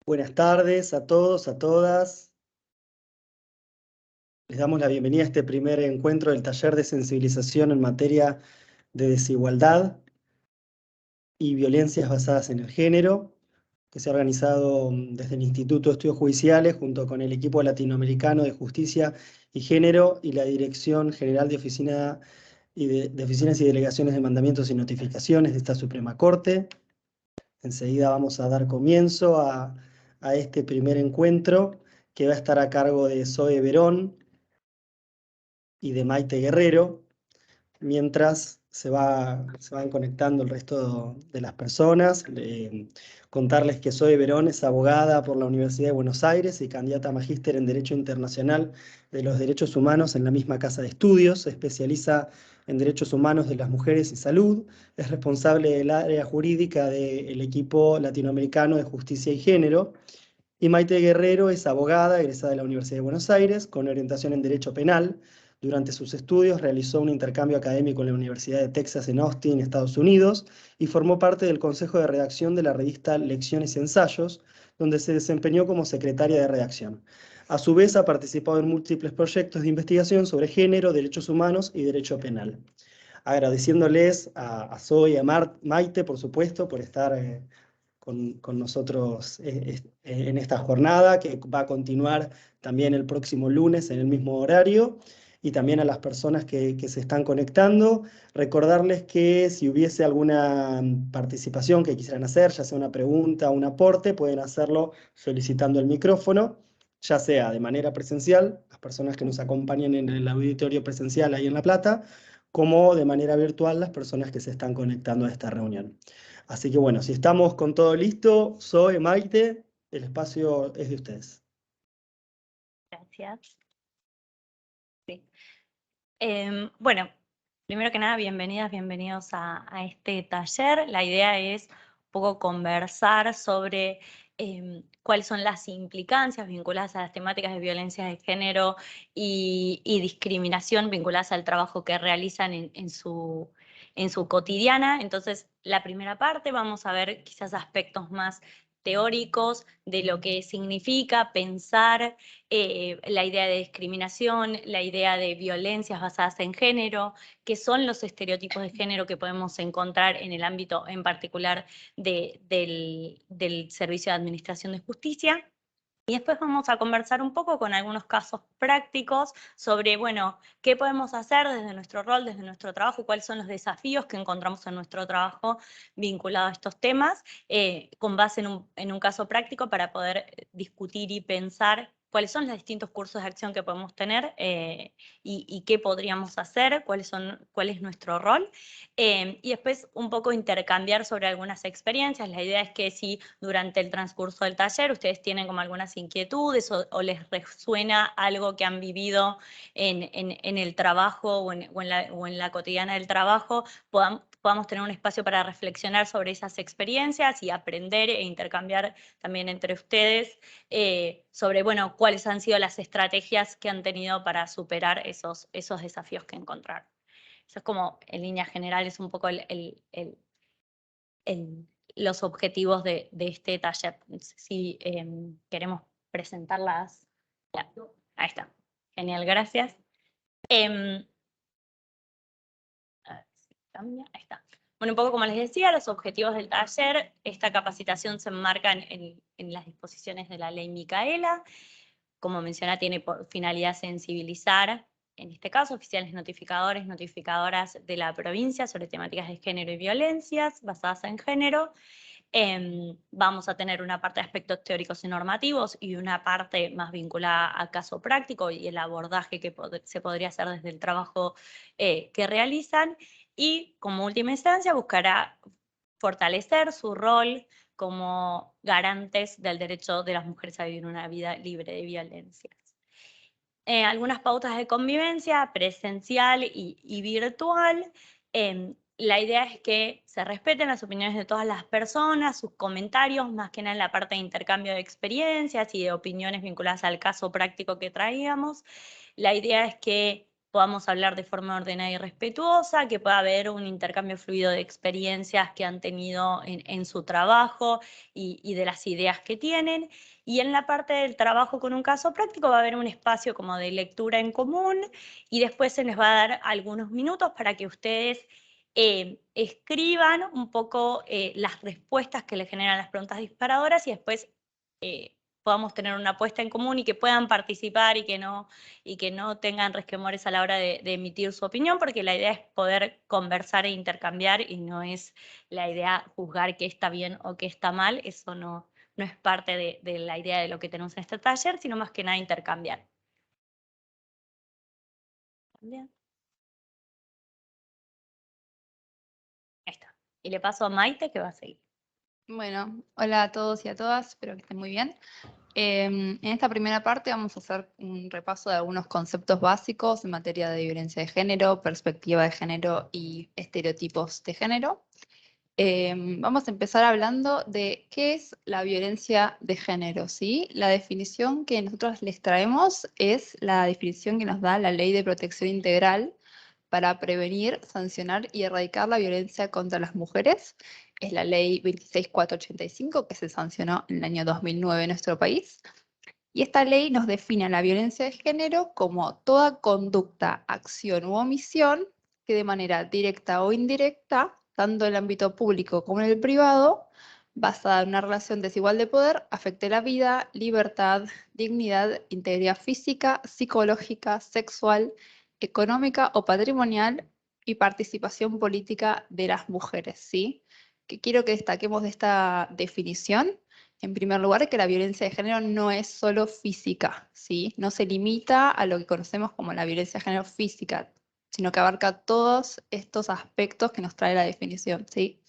Buenas tardes a todos, a todas. Les damos la bienvenida a este primer encuentro del taller de sensibilización en materia de desigualdad y violencias basadas en el género, que se ha organizado desde el Instituto de Estudios Judiciales junto con el equipo latinoamericano de Justicia y Género y la Dirección General de de Oficinas y Delegaciones de Mandamientos y Notificaciones de esta Suprema Corte. Enseguida vamos a dar comienzo a este primer encuentro que va a estar a cargo de Zoe Verón y de Maite Guerrero, mientras se van conectando el resto de las personas. Contarles que Zoe Verón es abogada por la Universidad de Buenos Aires y candidata a magíster en Derecho Internacional de los Derechos Humanos en la misma casa de estudios. Se especializa en Derechos Humanos de las Mujeres y Salud. Es responsable del área jurídica del equipo latinoamericano de Justicia y Género. Y Maite Guerrero es abogada, egresada de la Universidad de Buenos Aires, con orientación en Derecho Penal. Durante sus estudios realizó un intercambio académico en la Universidad de Texas en Austin, Estados Unidos, y formó parte del consejo de redacción de la revista Lecciones y Ensayos, donde se desempeñó como secretaria de redacción. A su vez, ha participado en múltiples proyectos de investigación sobre género, derechos humanos y derecho penal. Agradeciéndoles a Zoe y a Maite, por supuesto, por estar con nosotros en esta jornada, que va a continuar también el próximo lunes en el mismo horario, y también a las personas que se están conectando. Recordarles que si hubiese alguna participación que quisieran hacer, ya sea una pregunta o un aporte, pueden hacerlo solicitando el micrófono, ya sea de manera presencial, las personas que nos acompañan en el auditorio presencial ahí en La Plata, como de manera virtual las personas que se están conectando a esta reunión. Así que bueno, si estamos con todo listo, Zoe, Maite, el espacio es de ustedes. Gracias. Sí. Bueno, primero que nada, bienvenidas, bienvenidos a este taller. La idea es un poco conversar sobre cuáles son las implicancias vinculadas a las temáticas de violencia de género y discriminación vinculadas al trabajo que realizan en su cotidiana. Entonces, la primera parte vamos a ver quizás aspectos más teóricos de lo que significa pensar la idea de discriminación, la idea de violencias basadas en género, qué son los estereotipos de género que podemos encontrar en el ámbito en particular del Servicio de Administración de Justicia. Y después vamos a conversar un poco con algunos casos prácticos sobre, bueno, qué podemos hacer desde nuestro rol, desde nuestro trabajo, cuáles son los desafíos que encontramos en nuestro trabajo vinculado a estos temas, con base en un caso práctico para poder discutir y pensar cuáles son los distintos cursos de acción que podemos tener y qué podríamos hacer, cuál es nuestro rol. Y después un poco intercambiar sobre algunas experiencias. La idea es que si durante el transcurso del taller ustedes tienen como algunas inquietudes o les resuena algo que han vivido en el trabajo o en la cotidiana del trabajo, podamos tener un espacio para reflexionar sobre esas experiencias y aprender e intercambiar también entre ustedes sobre, bueno, cuáles han sido las estrategias que han tenido para superar esos desafíos que encontraron. Eso es como, en líneas generales, un poco los objetivos de este taller. Si queremos presentarlas. Ya, ahí está. Genial, gracias. A ver si cambia. Ahí está. Bueno, un poco como les decía, los objetivos del taller, esta capacitación se enmarca en las disposiciones de la ley Micaela. Como menciona, tiene por finalidad sensibilizar, en este caso, oficiales notificadores, notificadoras de la provincia sobre temáticas de género y violencias basadas en género. Vamos a tener una parte de aspectos teóricos y normativos y una parte más vinculada al caso práctico y el abordaje que se podría hacer desde el trabajo que realizan. Y como última instancia buscará fortalecer su rol como garantes del derecho de las mujeres a vivir una vida libre de violencias. Algunas pautas de convivencia presencial y virtual. La idea es que se respeten las opiniones de todas las personas, sus comentarios, más que nada en la parte de intercambio de experiencias y de opiniones vinculadas al caso práctico que traíamos. La idea es que podamos hablar de forma ordenada y respetuosa, que pueda haber un intercambio fluido de experiencias que han tenido en su trabajo y de las ideas que tienen. Y en la parte del trabajo con un caso práctico va a haber un espacio como de lectura en común y después se les va a dar algunos minutos para que ustedes escriban un poco las respuestas que le generan las preguntas disparadoras y después podamos tener una apuesta en común y que puedan participar y que no tengan resquemores a la hora de emitir su opinión, porque la idea es poder conversar e intercambiar y no es la idea juzgar qué está bien o qué está mal. Eso no es parte de la idea de lo que tenemos en este taller, sino más que nada intercambiar. Bien. Ahí está. Y le paso a Maite, que va a seguir. Bueno, hola a todos y a todas, espero que estén muy bien. En esta primera parte vamos a hacer un repaso de algunos conceptos básicos en materia de violencia de género, perspectiva de género y estereotipos de género. Vamos a empezar hablando de qué es la violencia de género, ¿sí? La definición que nosotros les traemos es la definición que nos da la Ley de Protección Integral para prevenir, sancionar y erradicar la violencia contra las mujeres. Es la Ley 26485 que se sancionó en el año 2009 en nuestro país. Y esta ley nos define la violencia de género como toda conducta, acción u omisión que de manera directa o indirecta, tanto en el ámbito público como en el privado, basada en una relación desigual de poder, afecte la vida, libertad, dignidad, integridad física, psicológica, sexual, económica o patrimonial y participación política de las mujeres, ¿sí? ¿Qué quiero que destaquemos de esta definición? En primer lugar, que la violencia de género no es solo física, ¿sí? No se limita a lo que conocemos como la violencia de género física, sino que abarca todos estos aspectos que nos trae la definición, ¿sí?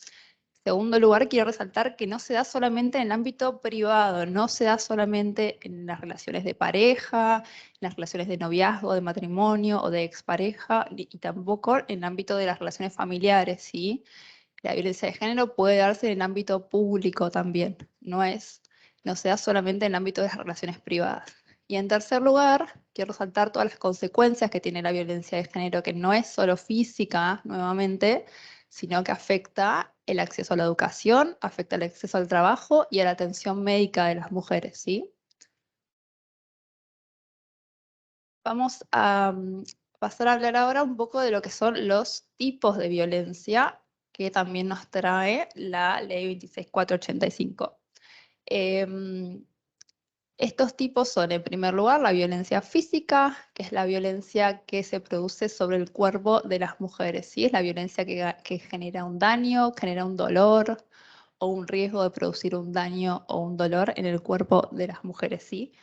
En segundo lugar, quiero resaltar que no se da solamente en el ámbito privado, no se da solamente en las relaciones de pareja, en las relaciones de noviazgo, de matrimonio o de expareja, y tampoco en el ámbito de las relaciones familiares, ¿sí? La violencia de género puede darse en el ámbito público también, no se da solamente en el ámbito de las relaciones privadas. Y en tercer lugar, quiero resaltar todas las consecuencias que tiene la violencia de género, que no es solo física, nuevamente, sino que afecta el acceso a la educación, afecta el acceso al trabajo y a la atención médica de las mujeres, ¿sí? Vamos a pasar a hablar ahora un poco de lo que son los tipos de violencia que también nos trae la Ley 26485. Estos tipos son, en primer lugar, la violencia física, que es la violencia que se produce sobre el cuerpo de las mujeres, ¿sí? Es la violencia que genera un daño, genera un dolor o un riesgo de producir un daño o un dolor en el cuerpo de las mujeres, ¿sí?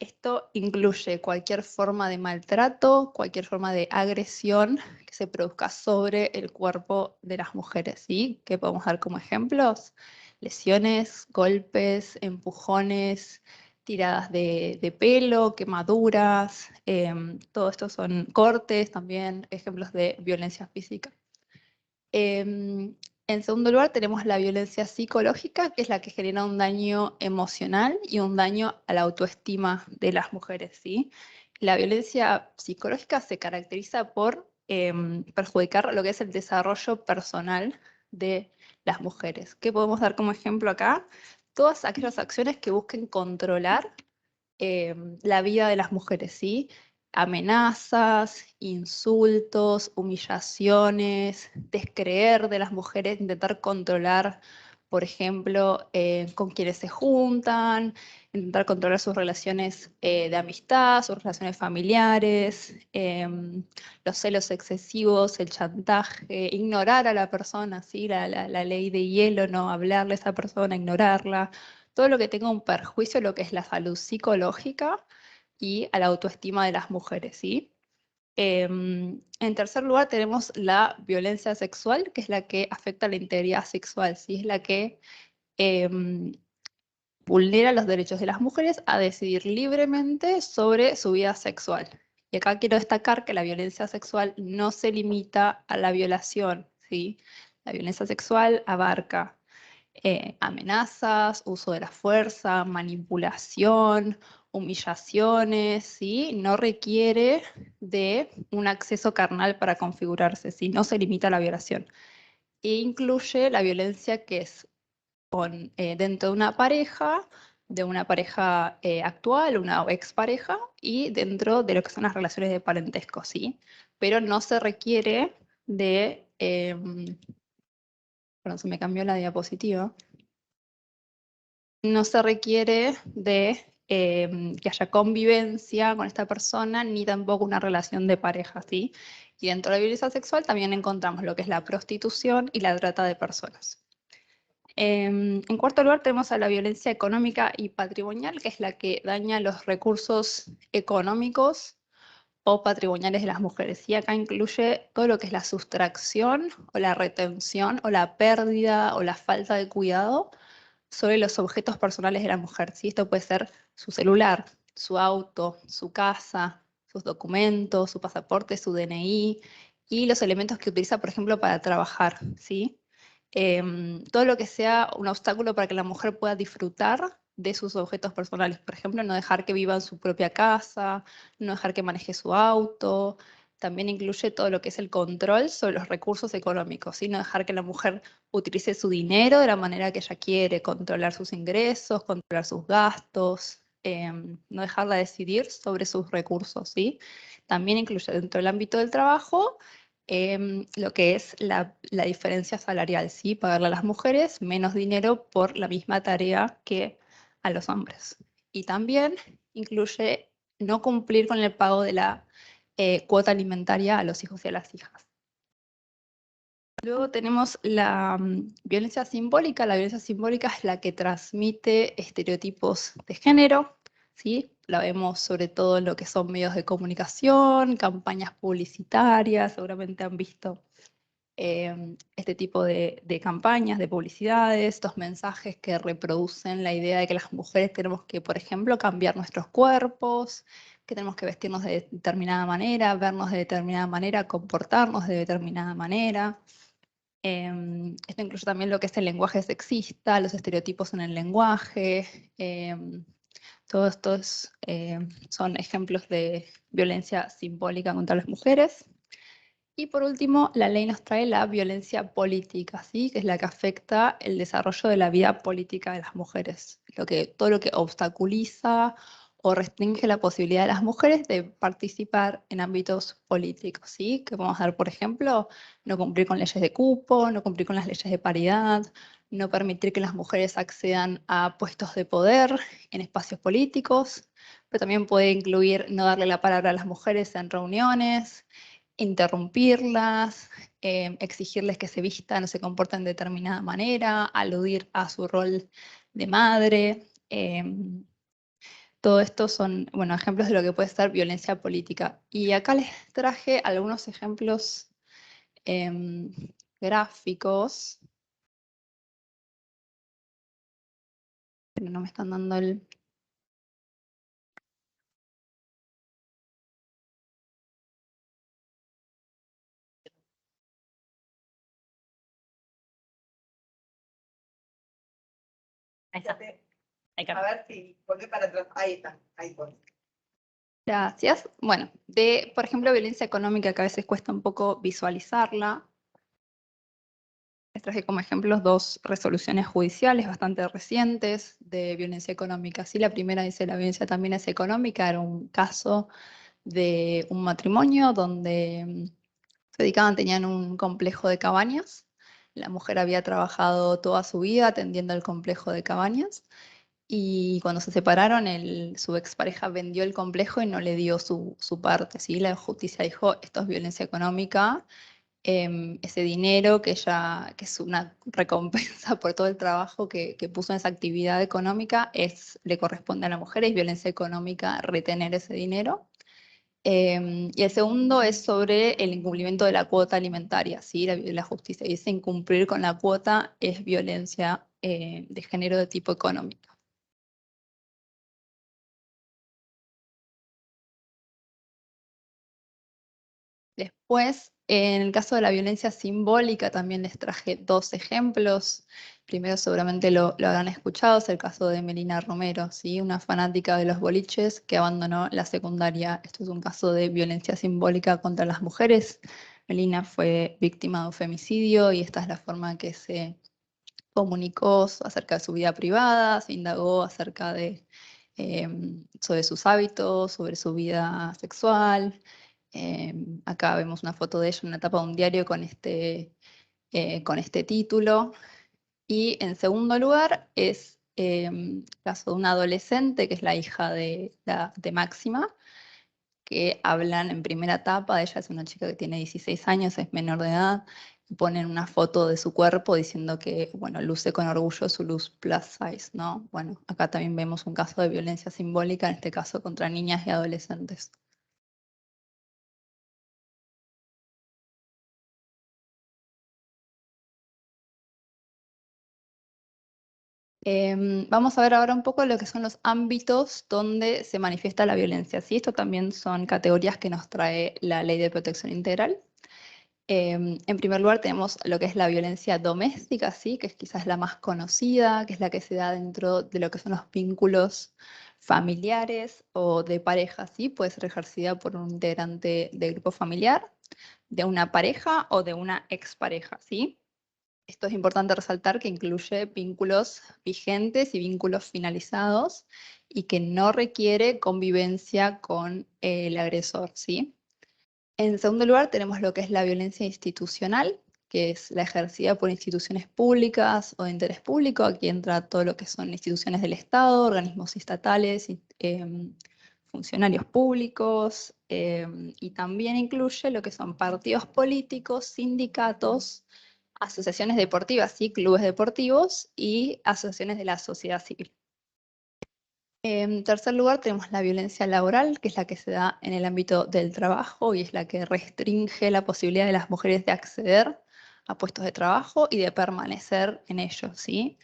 Esto incluye cualquier forma de maltrato, cualquier forma de agresión que se produzca sobre el cuerpo de las mujeres, ¿sí? ¿Qué podemos dar como ejemplos? Lesiones, golpes, empujones, tiradas de pelo, quemaduras, todo esto son cortes, también ejemplos de violencia física. En segundo lugar, tenemos la violencia psicológica, que es la que genera un daño emocional y un daño a la autoestima de las mujeres, ¿sí? La violencia psicológica se caracteriza por perjudicar lo que es el desarrollo personal de las mujeres. ¿Qué podemos dar como ejemplo acá? Todas aquellas acciones que busquen controlar la vida de las mujeres, ¿sí? Amenazas, insultos, humillaciones, descreer de las mujeres, intentar controlar, por ejemplo, con quienes se juntan, intentar controlar sus relaciones de amistad, sus relaciones familiares, los celos excesivos, el chantaje, ignorar a la persona, ¿sí? La ley de hielo, no hablarle a esa persona, ignorarla, todo lo que tenga un perjuicio a lo que es la salud psicológica y a la autoestima de las mujeres, ¿sí? En tercer lugar tenemos la violencia sexual, que es la que afecta la integridad sexual, ¿sí? Es la que vulnera los derechos de las mujeres a decidir libremente sobre su vida sexual. Y acá quiero destacar que la violencia sexual no se limita a la violación, ¿sí? La violencia sexual abarca amenazas, uso de la fuerza, manipulación, humillaciones, ¿sí? No requiere de un acceso carnal para configurarse, ¿sí? No se limita a la violación. E incluye la violencia que es dentro de una pareja actual, una expareja, y dentro de lo que son las relaciones de parentesco, ¿sí? Pero no se requiere de... perdón, se me cambió la diapositiva. No se requiere de que haya convivencia con esta persona, ni tampoco una relación de pareja, ¿sí? Y dentro de la violencia sexual también encontramos lo que es la prostitución y la trata de personas. En cuarto lugar tenemos a la violencia económica y patrimonial, que es la que daña los recursos económicos o patrimoniales de las mujeres. Y acá incluye todo lo que es la sustracción o la retención o la pérdida o la falta de cuidado sobre los objetos personales de la mujer. ¿Sí? Esto puede ser su celular, su auto, su casa, sus documentos, su pasaporte, su DNI y los elementos que utiliza, por ejemplo, para trabajar. ¿Sí? Todo lo que sea un obstáculo para que la mujer pueda disfrutar de sus objetos personales. Por ejemplo, no dejar que viva en su propia casa, no dejar que maneje su auto. También incluye todo lo que es el control sobre los recursos económicos, ¿sí? No dejar que la mujer utilice su dinero de la manera que ella quiere, controlar sus ingresos, controlar sus gastos, no dejarla decidir sobre sus recursos, ¿sí? También incluye dentro del ámbito del trabajo lo que es la diferencia salarial, ¿sí? Pagarle a las mujeres menos dinero por la misma tarea que a los hombres. Y también incluye no cumplir con el pago de la cuota alimentaria a los hijos y a las hijas. Luego tenemos la violencia simbólica. La violencia simbólica es la que transmite estereotipos de género, ¿sí? La vemos sobre todo en lo que son medios de comunicación, campañas publicitarias, seguramente han visto este tipo de campañas, de publicidades, estos mensajes que reproducen la idea de que las mujeres tenemos que, por ejemplo, cambiar nuestros cuerpos, que tenemos que vestirnos de determinada manera, vernos de determinada manera, comportarnos de determinada manera. Esto incluye también lo que es el lenguaje sexista, los estereotipos en el lenguaje. Todos estos son ejemplos de violencia simbólica contra las mujeres. Y por último, la ley nos trae la violencia política, ¿sí? Que es la que afecta el desarrollo de la vida política de las mujeres. Todo lo que obstaculiza o restringe la posibilidad de las mujeres de participar en ámbitos políticos, ¿sí? Que podemos dar, por ejemplo, no cumplir con leyes de cupo, no cumplir con las leyes de paridad, no permitir que las mujeres accedan a puestos de poder en espacios políticos, pero también puede incluir no darle la palabra a las mujeres en reuniones, interrumpirlas, exigirles que se vistan o se comporten de determinada manera, aludir a su rol de madre. Todo esto son, bueno, ejemplos de lo que puede ser violencia política. Y acá les traje algunos ejemplos gráficos, pero no me están dando el... Ahí está. Ahí A ver si volvé para atrás. Ahí está, ahí está. Gracias. Bueno, por ejemplo, violencia económica, que a veces cuesta un poco visualizarla. Les traje como ejemplos dos resoluciones judiciales bastante recientes de violencia económica. Sí, la primera dice la violencia también es económica, era un caso de un matrimonio donde se dedicaban, tenían un complejo de cabañas. La mujer había trabajado toda su vida atendiendo el complejo de cabañas y cuando se separaron, su expareja vendió el complejo y no le dio su parte. ¿Sí? La justicia dijo, esto es violencia económica. Ese dinero que es una recompensa por todo el trabajo que puso en esa actividad económica, le corresponde a la mujer, es violencia económica retener ese dinero. Y el segundo es sobre el incumplimiento de la cuota alimentaria, ¿sí? La justicia dice incumplir con la cuota es violencia de género de tipo económico. Después, en el caso de la violencia simbólica, también les traje dos ejemplos. primero seguramente lo habrán escuchado, es el caso de Melina Romero, ¿sí? Una fanática de los boliches que abandonó la secundaria. Esto es un caso de violencia simbólica contra las mujeres. Melina fue víctima de un femicidio y esta es la forma que se comunicó acerca de su vida privada, se indagó acerca de sobre sus hábitos, sobre su vida sexual. Acá vemos una foto de ella en una tapa de un diario con este título. Y en segundo lugar es el caso de una adolescente que es la hija de Máxima, que hablan en primera etapa. Ella es una chica que tiene 16 años, es menor de edad, y ponen una foto de su cuerpo diciendo que, bueno, luce con orgullo su luz plus size, ¿no? Bueno, acá también vemos un caso de violencia simbólica, en este caso contra niñas y adolescentes. Vamos a ver ahora un poco lo que son los ámbitos donde se manifiesta la violencia, ¿sí? Esto también son categorías que nos trae la Ley de Protección Integral. En primer lugar tenemos lo que es la violencia doméstica, ¿sí? Que es quizás la más conocida, que es la que se da dentro de lo que son los vínculos familiares o de pareja, ¿sí? Puede ser ejercida por un integrante del grupo familiar, de una pareja o de una expareja, ¿sí? Esto es importante resaltar que incluye vínculos vigentes y vínculos finalizados y que no requiere convivencia con el agresor, ¿sí? En segundo lugar, tenemos lo que es la violencia institucional, que es la ejercida por instituciones públicas o de interés público. Aquí entra todo lo que son instituciones del Estado, organismos estatales, funcionarios públicos, y también incluye lo que son partidos políticos, sindicatos, asociaciones deportivas, ¿sí? Clubes deportivos y asociaciones de la sociedad civil. En tercer lugar, tenemos la violencia laboral, que es la que se da en el ámbito del trabajo y es la que restringe la posibilidad de las mujeres de acceder a puestos de trabajo y de permanecer en ellos, ¿sí?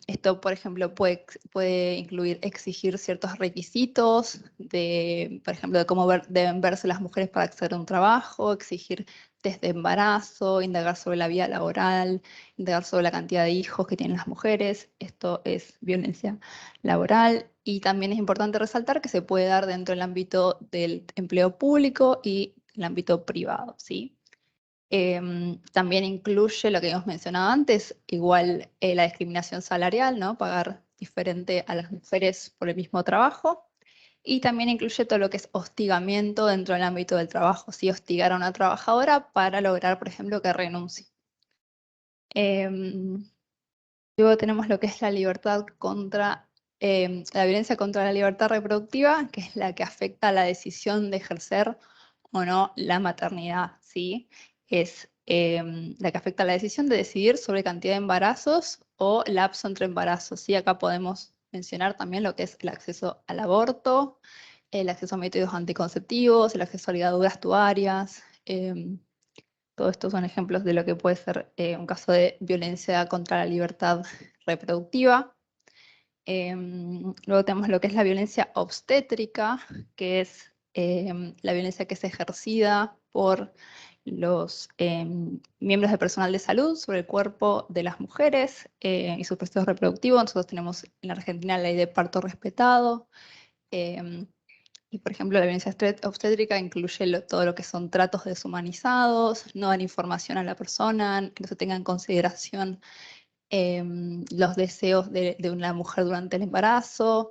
Esto, por ejemplo, puede incluir exigir ciertos requisitos por ejemplo, de cómo deben verse las mujeres para acceder a un trabajo, exigir test de embarazo, indagar sobre la vida laboral, indagar sobre la cantidad de hijos que tienen las mujeres. Esto es violencia laboral. Y también es importante resaltar que se puede dar dentro del ámbito del empleo público y el ámbito privado, ¿sí? También incluye lo que hemos mencionado antes, igual la discriminación salarial, ¿no? Pagar diferente a las mujeres por el mismo trabajo. Y también incluye todo lo que es hostigamiento dentro del ámbito del trabajo, ¿sí? Hostigar a una trabajadora para lograr, por ejemplo, que renuncie. Luego tenemos lo que es la libertad la violencia contra la libertad reproductiva, que es la que afecta a la decisión de ejercer o no la maternidad, ¿sí? Es la que afecta a la decisión de decidir sobre cantidad de embarazos o lapso entre embarazos, ¿sí? Acá podemos mencionar también lo que es el acceso al aborto, el acceso a métodos anticonceptivos, el acceso a ligaduras tubarias. Todo esto son ejemplos de lo que puede ser un caso de violencia contra la libertad reproductiva. Luego tenemos lo que es la violencia obstétrica, que es la violencia que es ejercida por los miembros del personal de salud sobre el cuerpo de las mujeres y sus procesos reproductivos. Nosotros tenemos en la Argentina la ley de parto respetado. Y, por ejemplo, la violencia obstétrica incluye todo lo que son tratos deshumanizados, no dar información a la persona, que no se tenga en consideración los deseos de una mujer durante el embarazo,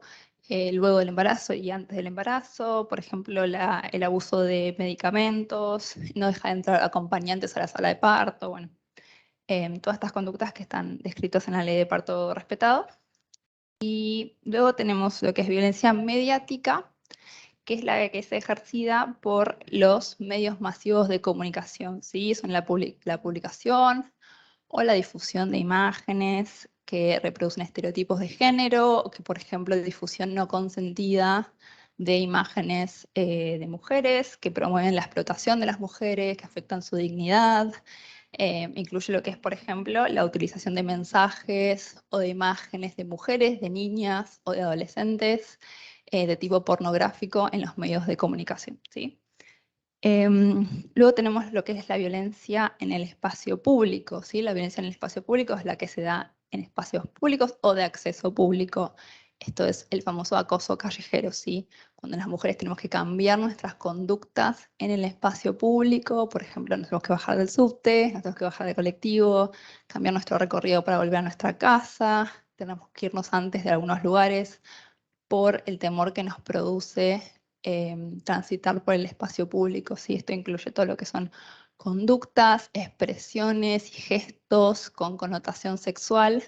luego del embarazo y antes del embarazo, por ejemplo, el abuso de medicamentos, no dejar entrar acompañantes a la sala de parto, bueno, todas estas conductas que están descritas en la ley de parto respetado. Y luego tenemos lo que es violencia mediática, que es la que es ejercida por los medios masivos de comunicación, ¿sí? Son la publicación o la difusión de imágenes que reproducen estereotipos de género, o que, por ejemplo, difusión no consentida de imágenes de mujeres, que promueven la explotación de las mujeres, que afectan su dignidad. Incluye lo que es, por ejemplo, la utilización de mensajes o de imágenes de mujeres, de niñas o de adolescentes de tipo pornográfico en los medios de comunicación, ¿sí? Luego tenemos lo que es la violencia en el espacio público, ¿sí? La violencia en el espacio público es la que se da en espacios públicos o de acceso público. Esto es el famoso acoso callejero, ¿sí? Cuando las mujeres tenemos que cambiar nuestras conductas en el espacio público, por ejemplo, nos tenemos que bajar del subte, nos tenemos que bajar del colectivo, cambiar nuestro recorrido para volver a nuestra casa, tenemos que irnos antes de algunos lugares por el temor que nos produce transitar por el espacio público, ¿sí? Esto incluye todo lo que son conductas, expresiones y gestos con connotación sexual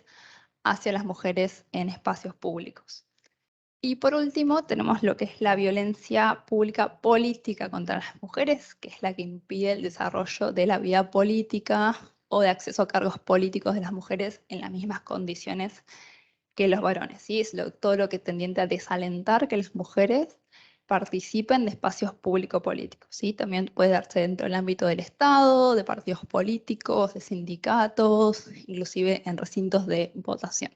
hacia las mujeres en espacios públicos. Y por último, tenemos lo que es la violencia pública política contra las mujeres, que es la que impide el desarrollo de la vida política o de acceso a cargos políticos de las mujeres en las mismas condiciones que los varones, ¿sí? Es todo lo que es tendiente a desalentar que las mujeres participen de espacios público-políticos, ¿sí? También puede darse dentro del ámbito del Estado, de partidos políticos, de sindicatos, inclusive en recintos de votación.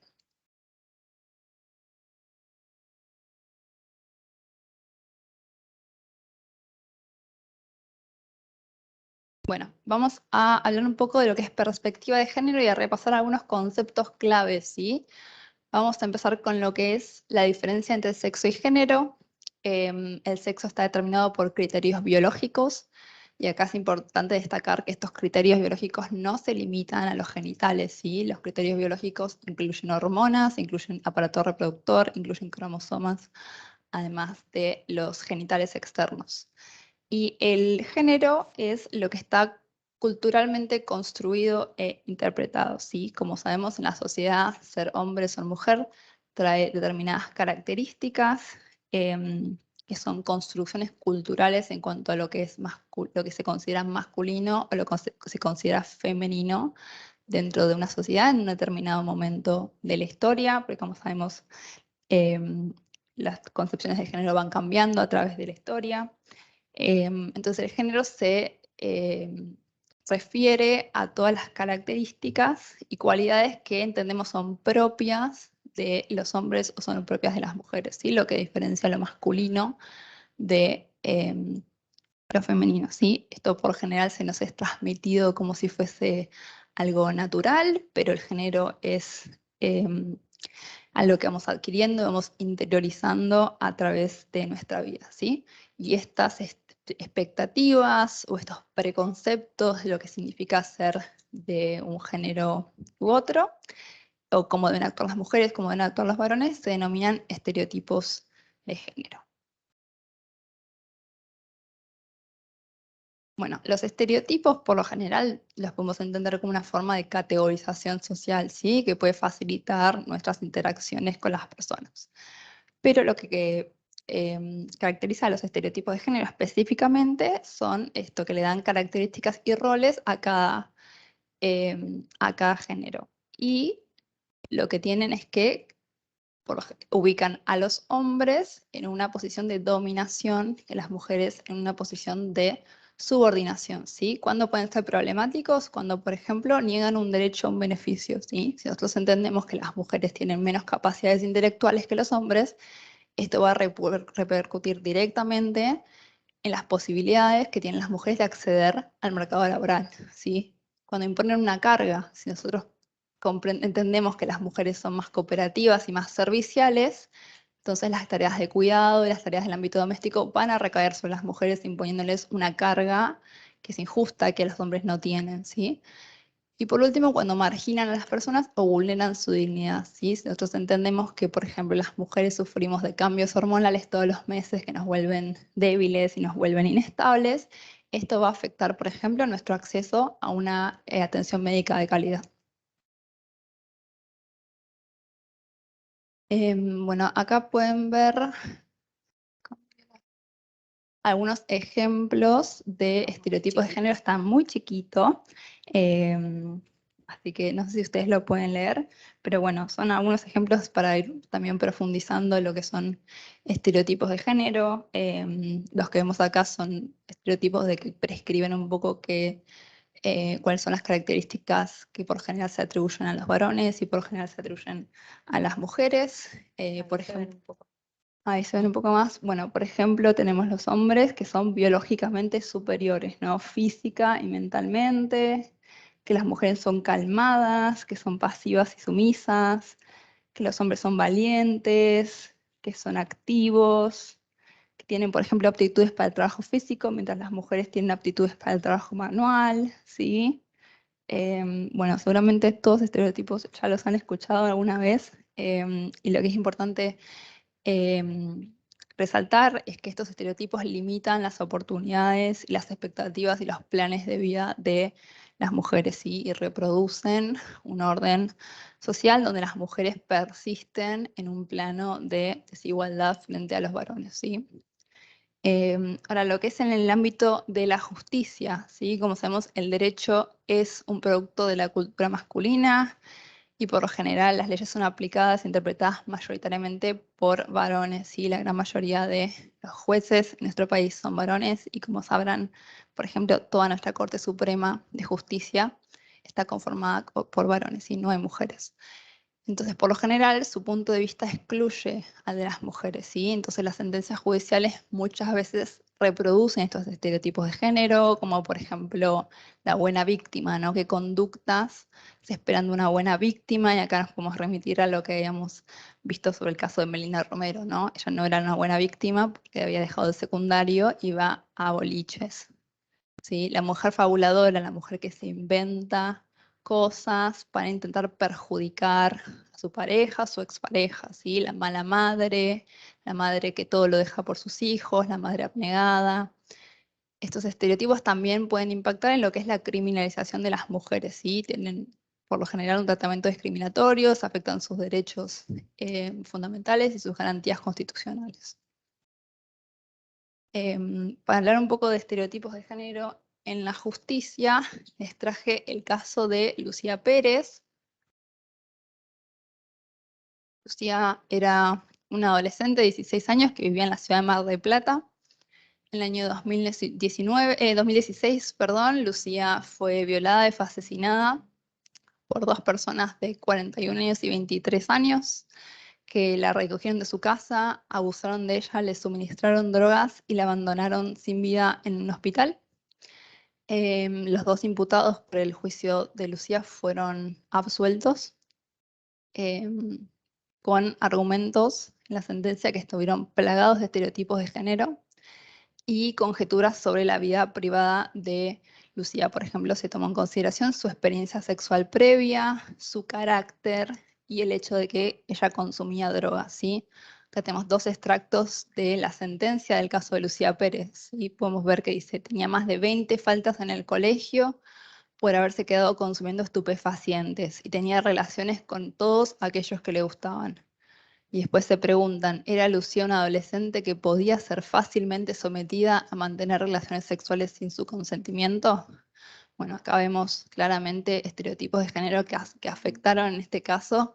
Bueno, vamos a hablar un poco de lo que es perspectiva de género y a repasar algunos conceptos claves, ¿sí? Vamos a empezar con lo que es la diferencia entre sexo y género. El sexo está determinado por criterios biológicos y acá es importante destacar que estos criterios biológicos no se limitan a los genitales, ¿sí? Los criterios biológicos incluyen hormonas, incluyen aparato reproductor, incluyen cromosomas, además de los genitales externos. Y el género es lo que está culturalmente construido e interpretado, ¿sí? Como sabemos, en la sociedad, ser hombre o mujer trae determinadas características que son construcciones culturales en cuanto a lo que es lo que se considera masculino o lo que se considera femenino dentro de una sociedad en un determinado momento de la historia, porque como sabemos, las concepciones de género van cambiando a través de la historia. Entonces el género se refiere a todas las características y cualidades que entendemos son propias de los hombres o son propias de las mujeres, ¿sí? Lo que diferencia lo masculino de lo femenino, ¿sí? Esto por general se nos es transmitido como si fuese algo natural, pero el género es algo que vamos adquiriendo, vamos interiorizando a través de nuestra vida, ¿sí? Y estas expectativas o estos preconceptos de lo que significa ser de un género u otro, o cómo deben actuar las mujeres, cómo deben actuar los varones, se denominan estereotipos de género. Bueno, los estereotipos por lo general los podemos entender como una forma de categorización social, ¿sí? Que puede facilitar nuestras interacciones con las personas. Pero lo que caracteriza a los estereotipos de género específicamente son esto, que le dan características y roles a cada género. Y lo que tienen es que ubican a los hombres en una posición de dominación y a las mujeres en una posición de subordinación, ¿sí? ¿Cuándo pueden ser problemáticos? Cuando, por ejemplo, niegan un derecho a un beneficio, ¿sí? Si nosotros entendemos que las mujeres tienen menos capacidades intelectuales que los hombres, esto va a repercutir directamente en las posibilidades que tienen las mujeres de acceder al mercado laboral, ¿sí? Cuando imponen una carga, si nosotros entendemos que las mujeres son más cooperativas y más serviciales, entonces las tareas de cuidado y las tareas del ámbito doméstico van a recaer sobre las mujeres imponiéndoles una carga que es injusta, que los hombres no tienen, ¿sí? Y por último, cuando marginan a las personas o vulneran su dignidad, ¿sí? Si nosotros entendemos que, por ejemplo, las mujeres sufrimos de cambios hormonales todos los meses que nos vuelven débiles y nos vuelven inestables, esto va a afectar, por ejemplo, nuestro acceso a una atención médica de calidad. Bueno, acá pueden ver algunos ejemplos de estereotipos de género, está muy chiquito, así que no sé si ustedes lo pueden leer, pero bueno, son algunos ejemplos para ir también profundizando lo que son estereotipos de género. Los que vemos acá son estereotipos de que prescriben un poco cuáles son las características que por general se atribuyen a los varones y por general se atribuyen a las mujeres. Por ejemplo, Ahí se ven un poco más. Bueno, por ejemplo, tenemos los hombres que son biológicamente superiores, ¿no? Física y mentalmente, que las mujeres son calmadas, que son pasivas y sumisas, que los hombres son valientes, que son activos, que tienen, por ejemplo, aptitudes para el trabajo físico, mientras las mujeres tienen aptitudes para el trabajo manual, ¿sí? Bueno, seguramente estos estereotipos ya los han escuchado alguna vez, y lo que es importante resaltar es que estos estereotipos limitan las oportunidades y las expectativas y los planes de vida de las mujeres, ¿sí? Y reproducen un orden social donde las mujeres persisten en un plano de desigualdad frente a los varones, ¿sí? Ahora, lo que es en el ámbito de la justicia, ¿sí? Como sabemos, el derecho es un producto de la cultura masculina, y por lo general las leyes son aplicadas e interpretadas mayoritariamente por varones, ¿sí? La gran mayoría de los jueces en nuestro país son varones y como sabrán, por ejemplo, toda nuestra Corte Suprema de Justicia está conformada por varones y no hay mujeres. Entonces, por lo general, su punto de vista excluye al de las mujeres, ¿sí? Entonces, las sentencias judiciales muchas veces reproducen estos estereotipos de género, como por ejemplo la buena víctima, ¿no? ¿Qué conductas se esperan de una buena víctima? Y acá nos podemos remitir a lo que habíamos visto sobre el caso de Melina Romero, ¿no? Ella no era una buena víctima porque había dejado el secundario y iba a boliches, ¿sí? La mujer fabuladora, la mujer que se inventa cosas para intentar perjudicar a su pareja, a su expareja, ¿sí? La mala madre, la madre que todo lo deja por sus hijos, la madre abnegada. Estos estereotipos también pueden impactar en lo que es la criminalización de las mujeres, ¿sí? Tienen por lo general un tratamiento discriminatorio, afectan sus derechos fundamentales y sus garantías constitucionales. Para hablar un poco de estereotipos de género en la justicia, les traje el caso de Lucía Pérez. Lucía era una adolescente de 16 años que vivía en la ciudad de Mar del Plata. En el año 2016, perdón, Lucía fue violada y fue asesinada por dos personas de 41 años y 23 años que la recogieron de su casa, abusaron de ella, le suministraron drogas y la abandonaron sin vida en un hospital. Los dos imputados por el juicio de Lucía fueron absueltos con argumentos en la sentencia que estuvieron plagados de estereotipos de género y conjeturas sobre la vida privada de Lucía. Por ejemplo, se tomó en consideración su experiencia sexual previa, su carácter y el hecho de que ella consumía drogas, ¿sí? Acá tenemos dos extractos de la sentencia del caso de Lucía Pérez, y podemos ver que dice, tenía más de 20 faltas en el colegio por haberse quedado consumiendo estupefacientes y tenía relaciones con todos aquellos que le gustaban. Y después se preguntan, ¿era Lucía una adolescente que podía ser fácilmente sometida a mantener relaciones sexuales sin su consentimiento? Bueno, acá vemos claramente estereotipos de género que afectaron en este caso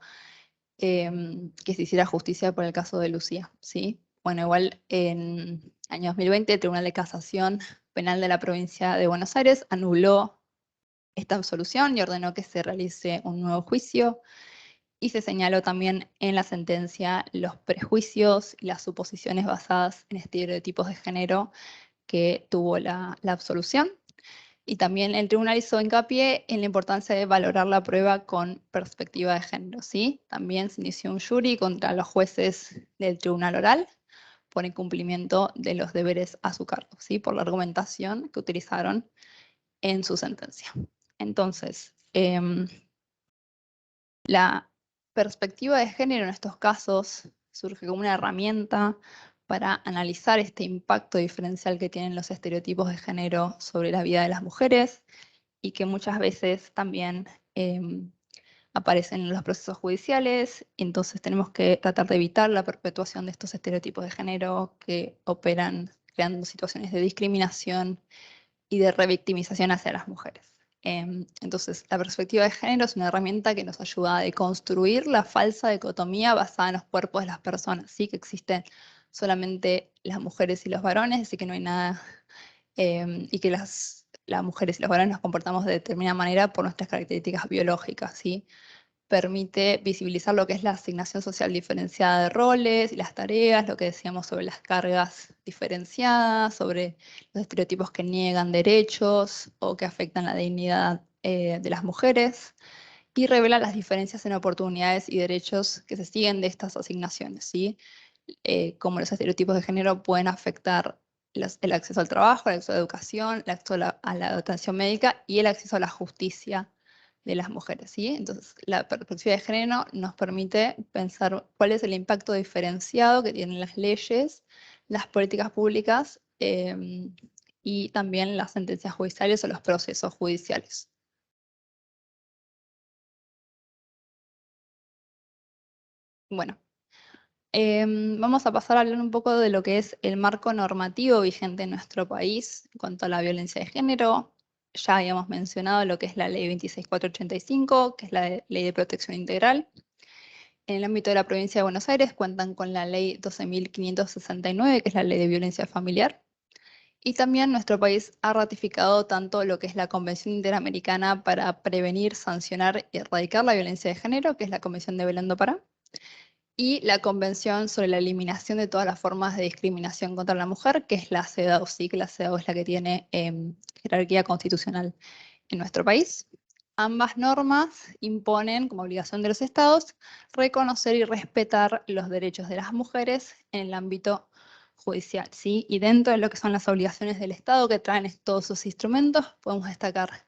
que se hiciera justicia por el caso de Lucía, ¿sí? Bueno, igual en año 2020 el Tribunal de Casación Penal de la Provincia de Buenos Aires anuló esta absolución y ordenó que se realice un nuevo juicio. Y se señaló también en la sentencia los prejuicios y las suposiciones basadas en estereotipos de género que tuvo la absolución. Y también el tribunal hizo hincapié en la importancia de valorar la prueba con perspectiva de género, ¿sí? También se inició un jury contra los jueces del tribunal oral por incumplimiento de los deberes a su cargo, ¿sí? Por la argumentación que utilizaron en su sentencia. Entonces, la perspectiva de género en estos casos surge como una herramienta para analizar este impacto diferencial que tienen los estereotipos de género sobre la vida de las mujeres y que muchas veces también aparecen en los procesos judiciales. Entonces tenemos que tratar de evitar la perpetuación de estos estereotipos de género que operan creando situaciones de discriminación y de revictimización hacia las mujeres. Entonces, la perspectiva de género es una herramienta que nos ayuda a deconstruir la falsa dicotomía basada en los cuerpos de las personas, ¿sí? Que existen solamente las mujeres y los varones, así que no hay nada, y que las mujeres y los varones nos comportamos de determinada manera por nuestras características biológicas, ¿sí? permite visibilizar lo que es la asignación social diferenciada de roles y las tareas, lo que decíamos sobre las cargas diferenciadas, sobre los estereotipos que niegan derechos o que afectan la dignidad de las mujeres, y revela las diferencias en oportunidades y derechos que se siguen de estas asignaciones, ¿sí? Cómo los estereotipos de género pueden afectar el acceso al trabajo, el acceso a la educación, el acceso a la atención médica y el acceso a la justicia de las mujeres, ¿sí? Entonces, la perspectiva de género nos permite pensar cuál es el impacto diferenciado que tienen las leyes, las políticas públicas y también las sentencias judiciales o los procesos judiciales. Bueno, vamos a pasar a hablar un poco de lo que es el marco normativo vigente en nuestro país en cuanto a la violencia de género. Ya habíamos mencionado lo que es la ley 26485, que es la ley de protección integral. En el ámbito de la provincia de Buenos Aires cuentan con la ley 12.569, que es la ley de violencia familiar. Y también nuestro país ha ratificado tanto lo que es la Convención Interamericana para prevenir, sancionar y erradicar la violencia de género, que es la Convención de Belém do Pará, y la Convención sobre la eliminación de todas las formas de discriminación contra la mujer, que es la CEDAW, sí, que la CEDAW es la que tiene jerarquía constitucional en nuestro país. Ambas normas imponen como obligación de los estados reconocer y respetar los derechos de las mujeres en el ámbito judicial, ¿sí? Y dentro de lo que son las obligaciones del Estado que traen todos sus instrumentos, podemos destacar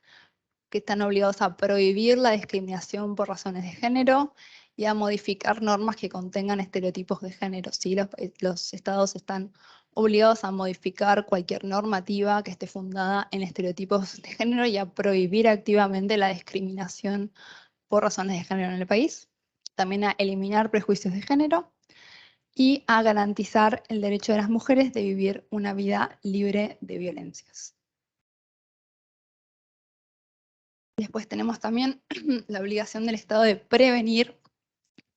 que están obligados a prohibir la discriminación por razones de género y a modificar normas que contengan estereotipos de género, ¿sí? Los estados están obligados a modificar cualquier normativa que esté fundada en estereotipos de género y a prohibir activamente la discriminación por razones de género en el país. También a eliminar prejuicios de género y a garantizar el derecho de las mujeres de vivir una vida libre de violencias. Después tenemos también la obligación del Estado de prevenir,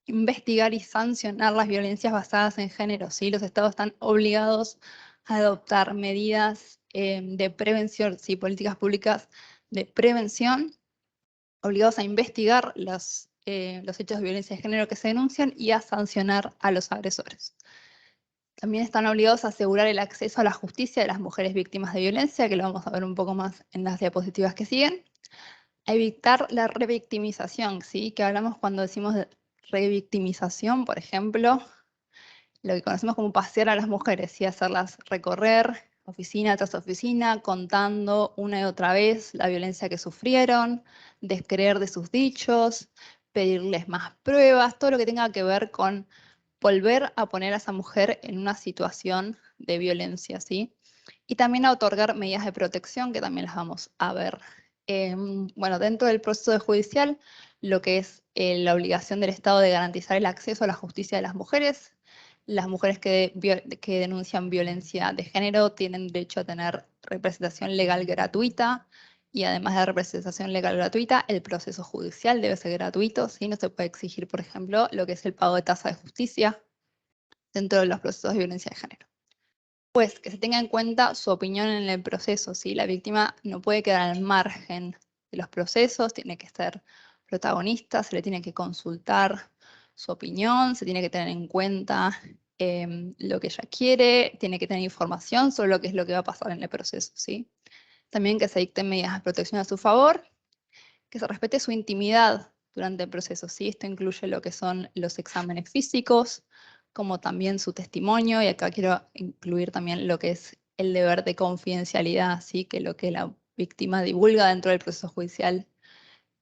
investigar y sancionar las violencias basadas en género, ¿sí? Los estados están obligados a adoptar medidas de prevención, ¿sí? Políticas públicas de prevención, obligados a investigar los hechos de violencia de género que se denuncian y a sancionar a los agresores. También están obligados a asegurar el acceso a la justicia de las mujeres víctimas de violencia, que lo vamos a ver un poco más en las diapositivas que siguen. A evitar la revictimización, ¿sí? Que hablamos cuando decimos de revictimización, por ejemplo, lo que conocemos como pasear a las mujeres, ¿sí? Hacerlas recorrer oficina tras oficina, contando una y otra vez la violencia que sufrieron, descreer de sus dichos, pedirles más pruebas, todo lo que tenga que ver con volver a poner a esa mujer en una situación de violencia, ¿sí? Y también a otorgar medidas de protección, que también las vamos a ver. Bueno, dentro del proceso judicial, lo que es la obligación del Estado de garantizar el acceso a la justicia de las mujeres que denuncian violencia de género tienen derecho a tener representación legal gratuita, y además de representación legal gratuita, el proceso judicial debe ser gratuito, ¿sí? No se puede exigir, por ejemplo, lo que es el pago de tasa de justicia dentro de los procesos de violencia de género. Pues que se tenga en cuenta su opinión en el proceso, ¿sí? La víctima no puede quedar al margen de los procesos, tiene que ser protagonista, se le tiene que consultar su opinión, se tiene que tener en cuenta lo que ella quiere, tiene que tener información sobre lo que va a pasar en el proceso, ¿sí? También que se dicten medidas de protección a su favor, que se respete su intimidad durante el proceso, ¿sí? Esto incluye lo que son los exámenes físicos, como también su testimonio, y acá quiero incluir también lo que es el deber de confidencialidad, ¿sí? Que lo que la víctima divulga dentro del proceso judicial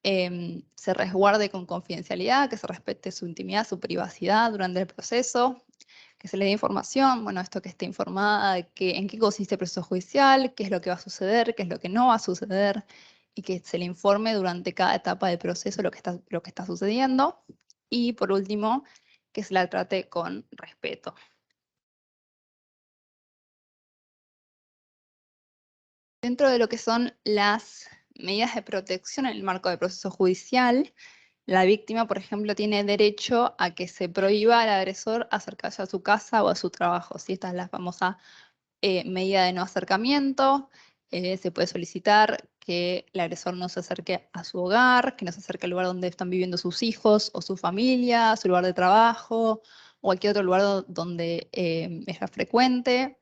se resguarde con confidencialidad, que se respete su intimidad, su privacidad durante el proceso, que se le dé información, bueno, esto que esté informada de en qué consiste el proceso judicial, qué es lo que va a suceder, qué es lo que no va a suceder, y que se le informe durante cada etapa del proceso lo que está sucediendo. Y por último, que se la trate con respeto. Dentro de lo que son las medidas de protección en el marco del proceso judicial, la víctima, por ejemplo, tiene derecho a que se prohíba al agresor acercarse a su casa o a su trabajo, ¿sí? Esta es la famosa medida de no acercamiento. Se puede solicitar que el agresor no se acerque a su hogar, que no se acerque al lugar donde están viviendo sus hijos o su familia, su lugar de trabajo, o cualquier otro lugar donde es frecuente.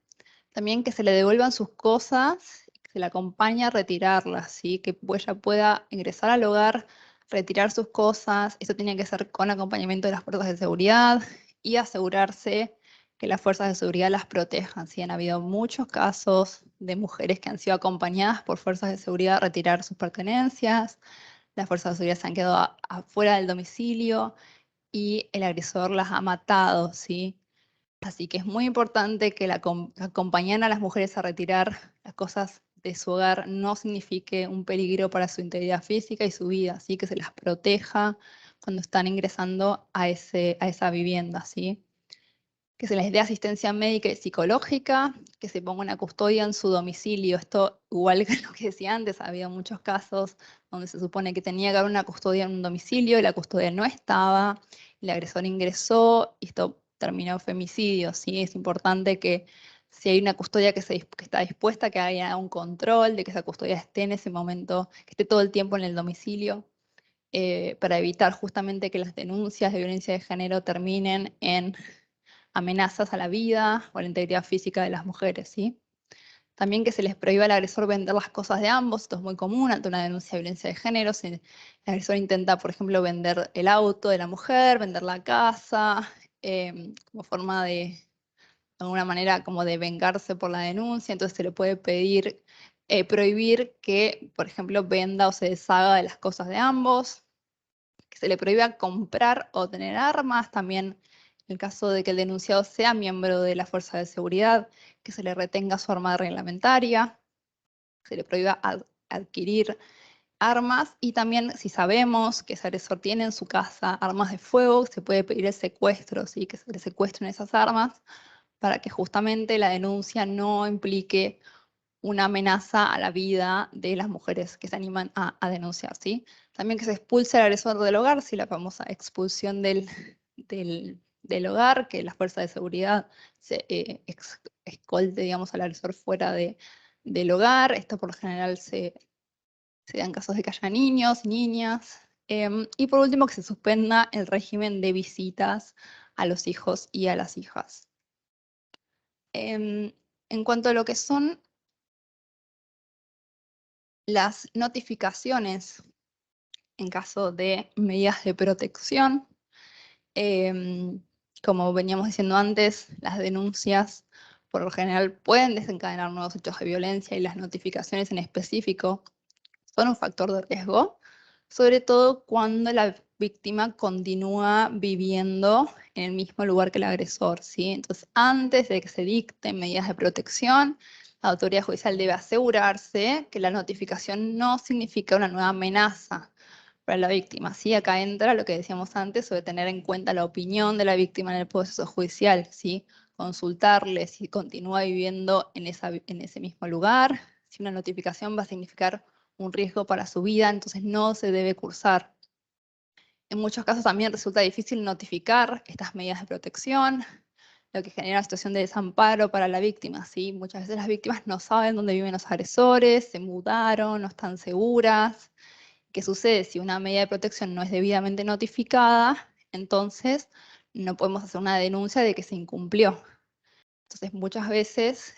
También que se le devuelvan sus cosas, que se le acompañe a retirarlas, ¿sí? Que ella pueda ingresar al hogar, retirar sus cosas. Eso tiene que ser con acompañamiento de las fuerzas de seguridad y asegurarse que las fuerzas de seguridad las protejan. ¿Sí? Han habido muchos casos de mujeres que han sido acompañadas por fuerzas de seguridad a retirar sus pertenencias. Las fuerzas de seguridad se han quedado afuera del domicilio y el agresor las ha matado, ¿sí? Así que es muy importante que acompañar a las mujeres a retirar las cosas de su hogar no signifique un peligro para su integridad física y su vida, así que se las proteja cuando están ingresando a esa vivienda, ¿sí? Que se les dé asistencia médica y psicológica, que se ponga una custodia en su domicilio. Esto, igual que lo que decía antes, había muchos casos donde se supone que tenía que haber una custodia en un domicilio y la custodia no estaba, el agresor ingresó y esto terminó en femicidio, ¿sí? Es importante que si hay una custodia que está dispuesta, que haya un control de que esa custodia esté en ese momento, que esté todo el tiempo en el domicilio, para evitar justamente que las denuncias de violencia de género terminen en amenazas a la vida o a la integridad física de las mujeres, ¿sí? También que se les prohíba al agresor vender las cosas de ambos, esto es muy común ante una denuncia de violencia de género. Si el agresor intenta, por ejemplo, vender el auto de la mujer, vender la casa, como forma de alguna manera, como de vengarse por la denuncia, entonces se le puede prohibir que, por ejemplo, venda o se deshaga de las cosas de ambos, que se le prohíba comprar o tener armas, también en el caso de que el denunciado sea miembro de la fuerza de seguridad, que se le retenga su arma reglamentaria, se le prohíba adquirir armas y también si sabemos que ese agresor tiene en su casa armas de fuego, se puede pedir el secuestro, ¿sí? Que se le secuestren esas armas para que justamente la denuncia no implique una amenaza a la vida de las mujeres que se animan a denunciar, ¿sí? También que se expulse al agresor del hogar, ¿sí? La famosa expulsión del hogar, que la fuerza de seguridad se escolte, digamos, al agresor fuera del hogar. Esto por lo general se da en casos de que haya niños, niñas. Y por último, que se suspenda el régimen de visitas a los hijos y a las hijas. En cuanto a lo que son las notificaciones en caso de medidas de protección, como veníamos diciendo antes, las denuncias por lo general pueden desencadenar nuevos hechos de violencia y las notificaciones en específico son un factor de riesgo, sobre todo cuando la víctima continúa viviendo en el mismo lugar que el agresor, ¿sí? Entonces, antes de que se dicten medidas de protección, la autoridad judicial debe asegurarse que la notificación no significa una nueva amenaza para la víctima, ¿sí? Acá entra lo que decíamos antes sobre tener en cuenta la opinión de la víctima en el proceso judicial, ¿sí? Consultarle si continúa viviendo en ese mismo lugar, si una notificación va a significar un riesgo para su vida, entonces no se debe cursar. En muchos casos también resulta difícil notificar estas medidas de protección, lo que genera una situación de desamparo para la víctima, ¿sí? Muchas veces las víctimas no saben dónde viven los agresores, se mudaron, no están seguras. ¿Qué sucede? Si una medida de protección no es debidamente notificada, entonces no podemos hacer una denuncia de que se incumplió. Entonces, muchas veces,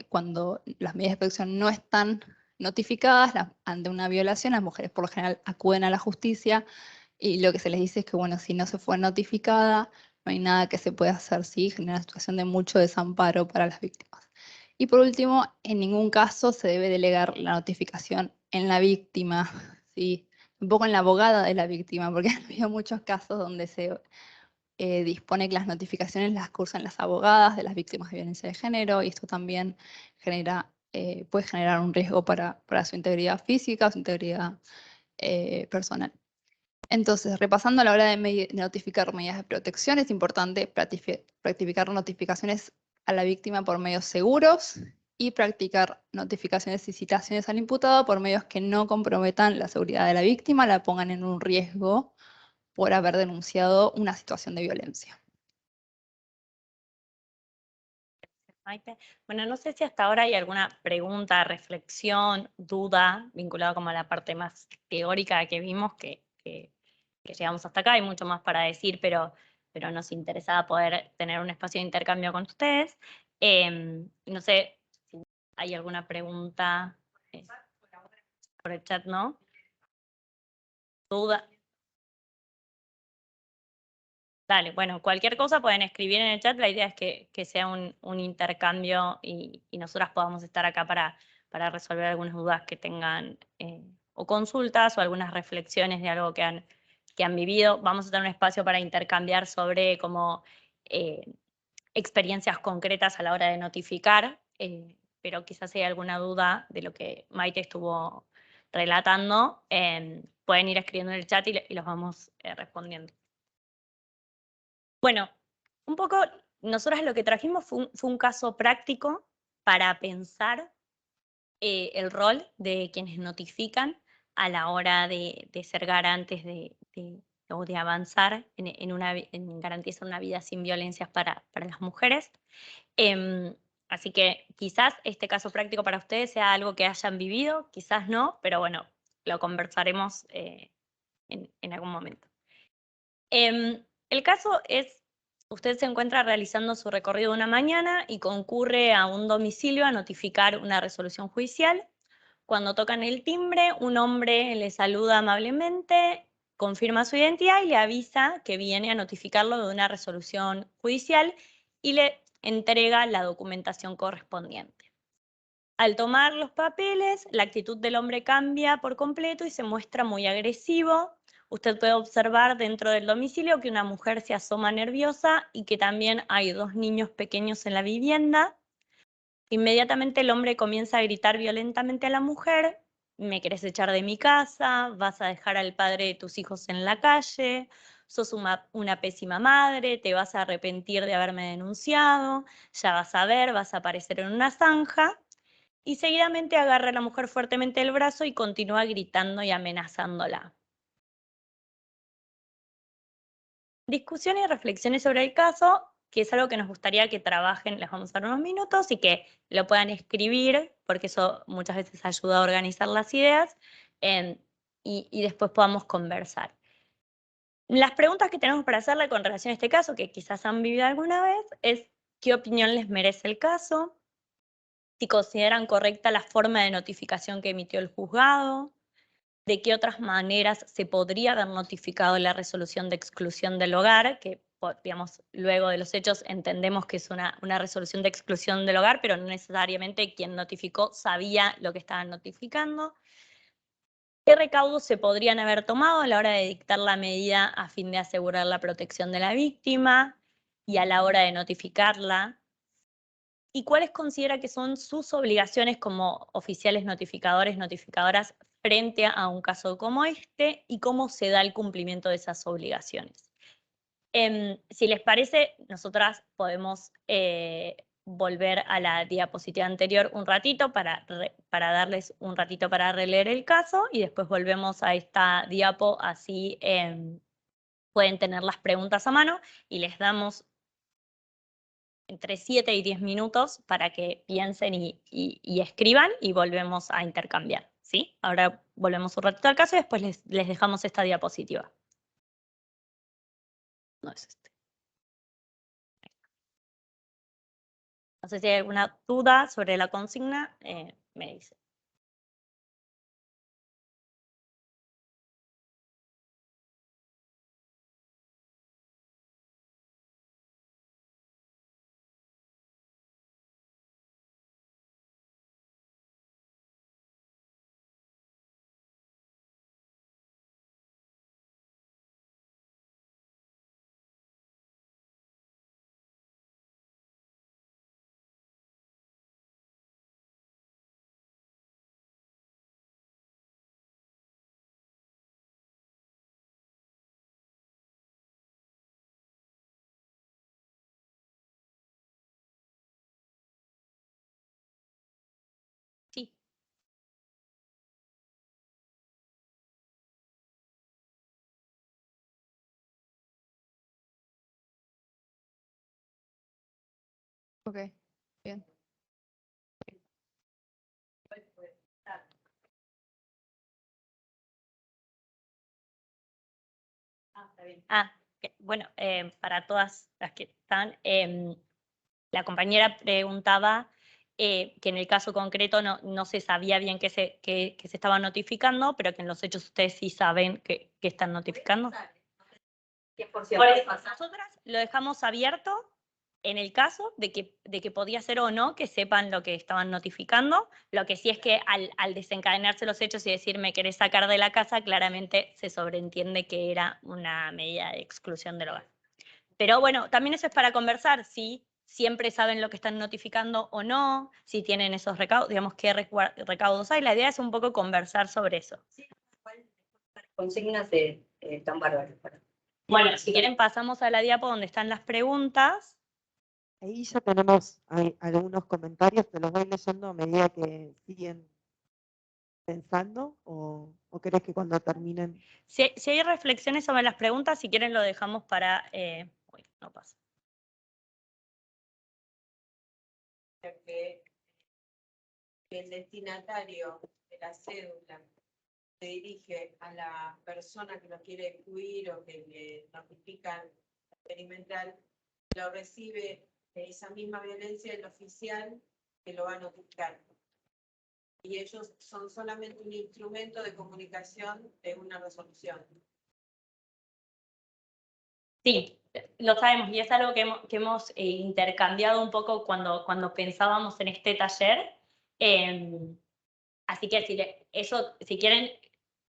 cuando las medidas de protección no están notificadas ante una violación, las mujeres por lo general acuden a la justicia y lo que se les dice es que, bueno, si no se fue notificada, no hay nada que se pueda hacer, ¿sí? Genera una situación de mucho desamparo para las víctimas. Y por último, en ningún caso se debe delegar la notificación en la víctima, ¿sí? Tampoco en la abogada de la víctima, porque ha habido muchos casos donde se dispone que las notificaciones las cursan las abogadas de las víctimas de violencia de género y esto también puede generar un riesgo para su integridad física, su integridad personal. Entonces, repasando a la hora de notificar medidas de protección, es importante practicar notificaciones a la víctima por medios seguros y practicar notificaciones y citaciones al imputado por medios que no comprometan la seguridad de la víctima, la pongan en un riesgo por haber denunciado una situación de violencia. Maite. Bueno, no sé si hasta ahora hay alguna pregunta, reflexión, duda vinculada como a la parte más teórica que vimos, que llegamos hasta acá. Hay mucho más para decir, pero nos interesaba poder tener un espacio de intercambio con ustedes. No sé si hay alguna pregunta por el chat, ¿no? ¿Duda? Dale, bueno, cualquier cosa pueden escribir en el chat. La idea es que sea un intercambio y nosotras podamos estar acá para resolver algunas dudas que tengan o consultas o algunas reflexiones de algo que han vivido. Vamos a tener un espacio para intercambiar sobre como experiencias concretas a la hora de notificar, pero quizás si hay alguna duda de lo que Maite estuvo relatando, pueden ir escribiendo en el chat y los vamos respondiendo. Bueno, un poco, nosotros lo que trajimos fue un caso práctico para pensar el rol de quienes notifican a la hora de ser garantes o de avanzar en garantizar una vida sin violencias para las mujeres. Así que quizás este caso práctico para ustedes sea algo que hayan vivido, quizás no, pero bueno, lo conversaremos en algún momento. El caso es, usted se encuentra realizando su recorrido una mañana y concurre a un domicilio a notificar una resolución judicial. Cuando tocan el timbre, un hombre le saluda amablemente, confirma su identidad y le avisa que viene a notificarlo de una resolución judicial y le entrega la documentación correspondiente. Al tomar los papeles, la actitud del hombre cambia por completo y se muestra muy agresivo. Usted puede observar dentro del domicilio que una mujer se asoma nerviosa y que también hay 2 niños pequeños en la vivienda. Inmediatamente el hombre comienza a gritar violentamente a la mujer: me querés echar de mi casa, vas a dejar al padre de tus hijos en la calle, sos una pésima madre, te vas a arrepentir de haberme denunciado, ya vas a ver, vas a aparecer en una zanja. Y seguidamente agarra a la mujer fuertemente el brazo y continúa gritando y amenazándola. Discusiones y reflexiones sobre el caso, que es algo que nos gustaría que trabajen, les vamos a dar unos minutos y que lo puedan escribir, porque eso muchas veces ayuda a organizar las ideas y después podamos conversar. Las preguntas que tenemos para hacerle con relación a este caso, que quizás han vivido alguna vez, es ¿qué opinión les merece el caso? Si consideran correcta la forma de notificación que emitió el juzgado, de qué otras maneras se podría haber notificado la resolución de exclusión del hogar, que digamos, luego de los hechos entendemos que es una resolución de exclusión del hogar, pero no necesariamente quien notificó sabía lo que estaban notificando. ¿Qué recaudos se podrían haber tomado a la hora de dictar la medida a fin de asegurar la protección de la víctima y a la hora de notificarla? ¿Y cuáles considera que son sus obligaciones como oficiales notificadores, notificadoras frente a un caso como este y cómo se da el cumplimiento de esas obligaciones? Si les parece, nosotras podemos volver a la diapositiva anterior un ratito para darles un ratito para releer el caso y después volvemos a esta diapo, así pueden tener las preguntas a mano y les damos entre 7 y 10 minutos para que piensen y escriban y volvemos a intercambiar, ¿sí? Ahora volvemos un ratito al caso y después les dejamos esta diapositiva. No es este. No sé si hay alguna duda sobre la consigna, me dice. Sí. Ok. Bien. Está bien. Bueno, para todas las que están, la compañera preguntaba que en el caso concreto no se sabía bien que se estaba notificando, pero que en los hechos ustedes sí saben que están notificando. Por eso, nosotras lo dejamos abierto en el caso de que podía ser o no que sepan lo que estaban notificando. Lo que sí es que al desencadenarse los hechos y decir me querés sacar de la casa, claramente se sobreentiende que era una medida de exclusión del hogar. Pero bueno, también eso es para conversar, si siempre saben lo que están notificando o no, si tienen esos recaudos, digamos, qué recaudos hay. La idea es un poco conversar sobre eso. Consignas tan bárbaras. Bueno, si quieren pasamos a la diapo donde están las preguntas. Ahí ya tenemos algunos comentarios, te los voy leyendo a medida que siguen pensando, o querés que cuando terminen. Si hay reflexiones sobre las preguntas, si quieren lo dejamos para... uy, no pasa. Que el destinatario de la cédula se dirige a la persona que lo quiere excluir o que le notifican experimental, lo recibe esa misma violencia el oficial que lo va a notificar. Y ellos son solamente un instrumento de comunicación de una resolución. Sí, lo sabemos y es algo que hemos intercambiado un poco cuando pensábamos en este taller. Así que si quieren,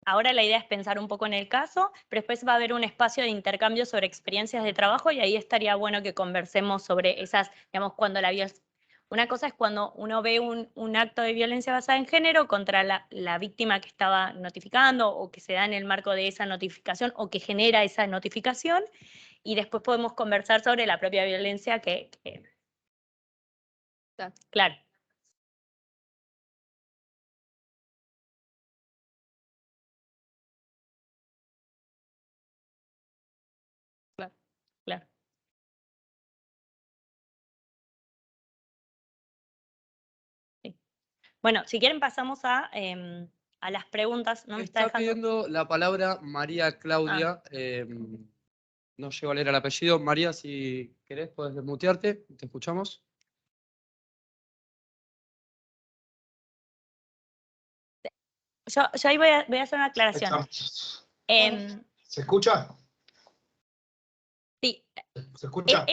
ahora la idea es pensar un poco en el caso, pero después va a haber un espacio de intercambio sobre experiencias de trabajo y ahí estaría bueno que conversemos sobre esas, digamos, cuando la violencia... Una cosa es cuando uno ve un acto de violencia basada en género contra la víctima que estaba notificando o que se da en el marco de esa notificación o que genera esa notificación, y después podemos conversar sobre la propia violencia que... Claro. Claro. Sí. Bueno, si quieren pasamos a las preguntas. No me está Está dejando... pidiendo la palabra María Claudia. No llego a leer el apellido. María, si querés, podés desmutearte. Te escuchamos. Yo ahí voy a hacer una aclaración. ¿Se escucha? Sí. ¿Se escucha?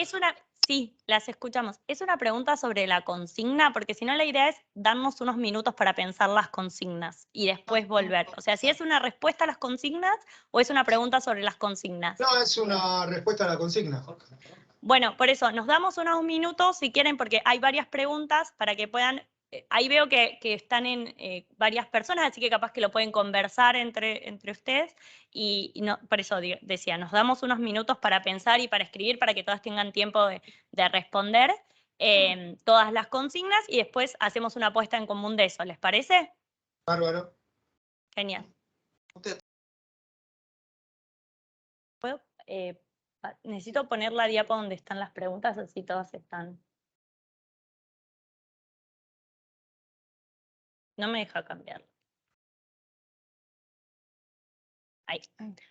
Sí, las escuchamos. Es una pregunta sobre la consigna, porque si no la idea es darnos unos minutos para pensar las consignas y después volver. O sea, si es una respuesta a las consignas o es una pregunta sobre las consignas. No, es una respuesta a la consigna. Bueno, por eso, nos damos unos minutos si quieren, porque hay varias preguntas para que puedan... Ahí veo que están en varias personas, así que capaz que lo pueden conversar entre ustedes. Y no, por eso decía, nos damos unos minutos para pensar y para escribir, para que todas tengan tiempo de responder todas las consignas y después hacemos una apuesta en común de eso. ¿Les parece? Bárbaro. Genial. ¿Puedo? Necesito poner la diapo donde están las preguntas, así todas están... No me deja cambiarlo. Ahí.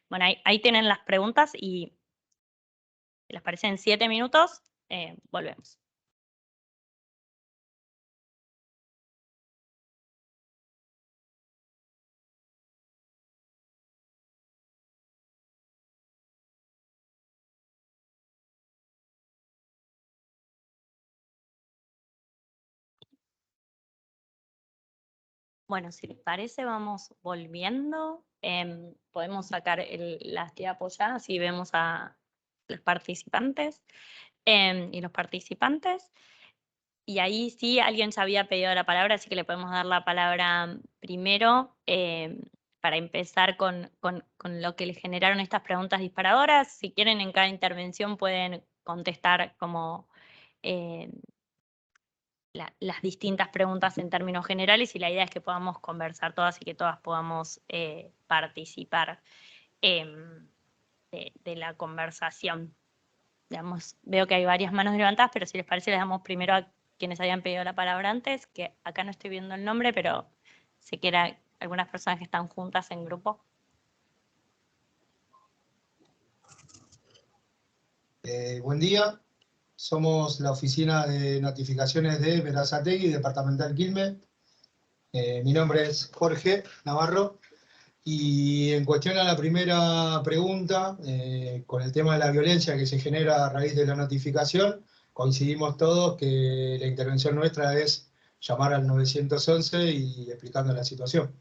Bueno, ahí tienen las preguntas y si les parece en 7 minutos, volvemos. Bueno, si les parece, vamos volviendo. Podemos sacar las diapos ya, así vemos a los participantes y los participantes. Y ahí sí, alguien ya había pedido la palabra, así que le podemos dar la palabra primero para empezar con lo que le generaron estas preguntas disparadoras. Si quieren, en cada intervención pueden contestar como... las distintas preguntas en términos generales y la idea es que podamos conversar todas y que todas podamos participar de la conversación. Digamos, veo que hay varias manos levantadas, pero si les parece les damos primero quienes habían pedido la palabra antes, que acá no estoy viendo el nombre, pero sé que eran algunas personas que están juntas en grupo. Buen día, somos la oficina de notificaciones de Berazategui, departamental Quilmes. Mi nombre es Jorge Navarro y en cuestión a la primera pregunta, con el tema de la violencia que se genera a raíz de la notificación, coincidimos todos que la intervención nuestra es llamar al 911 y explicando la situación.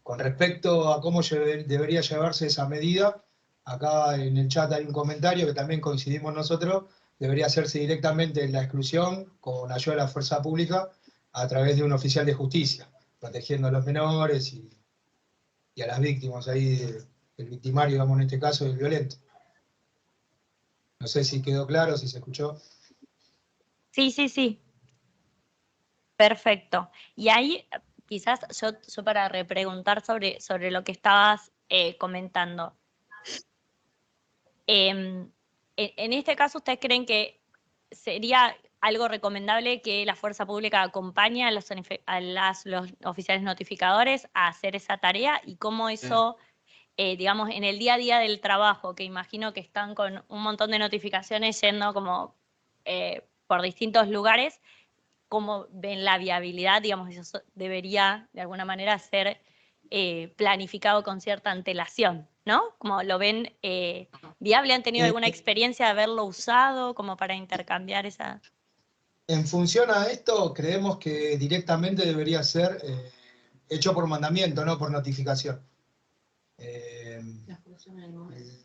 Con respecto a cómo debería llevarse esa medida, acá en el chat hay un comentario que también coincidimos nosotros, debería hacerse directamente la exclusión con ayuda de la fuerza pública a través de un oficial de justicia, protegiendo a los menores y a las víctimas ahí, el victimario, digamos, en este caso, del violento. No sé si quedó claro, si se escuchó. Sí, sí, sí. Perfecto. Y ahí quizás yo para repreguntar sobre lo que estabas comentando. En este caso, ¿ustedes creen que sería algo recomendable que la fuerza pública acompañe a los oficiales notificadores a hacer esa tarea? Y cómo eso, digamos, en el día a día del trabajo, que imagino que están con un montón de notificaciones yendo como por distintos lugares, ¿cómo ven la viabilidad? Digamos, eso debería de alguna manera ser planificado con cierta antelación, ¿no? ¿Cómo lo ven viable? ¿Han tenido alguna experiencia de haberlo usado como para intercambiar esa...? En función a esto, creemos que directamente debería ser hecho por mandamiento, no por notificación.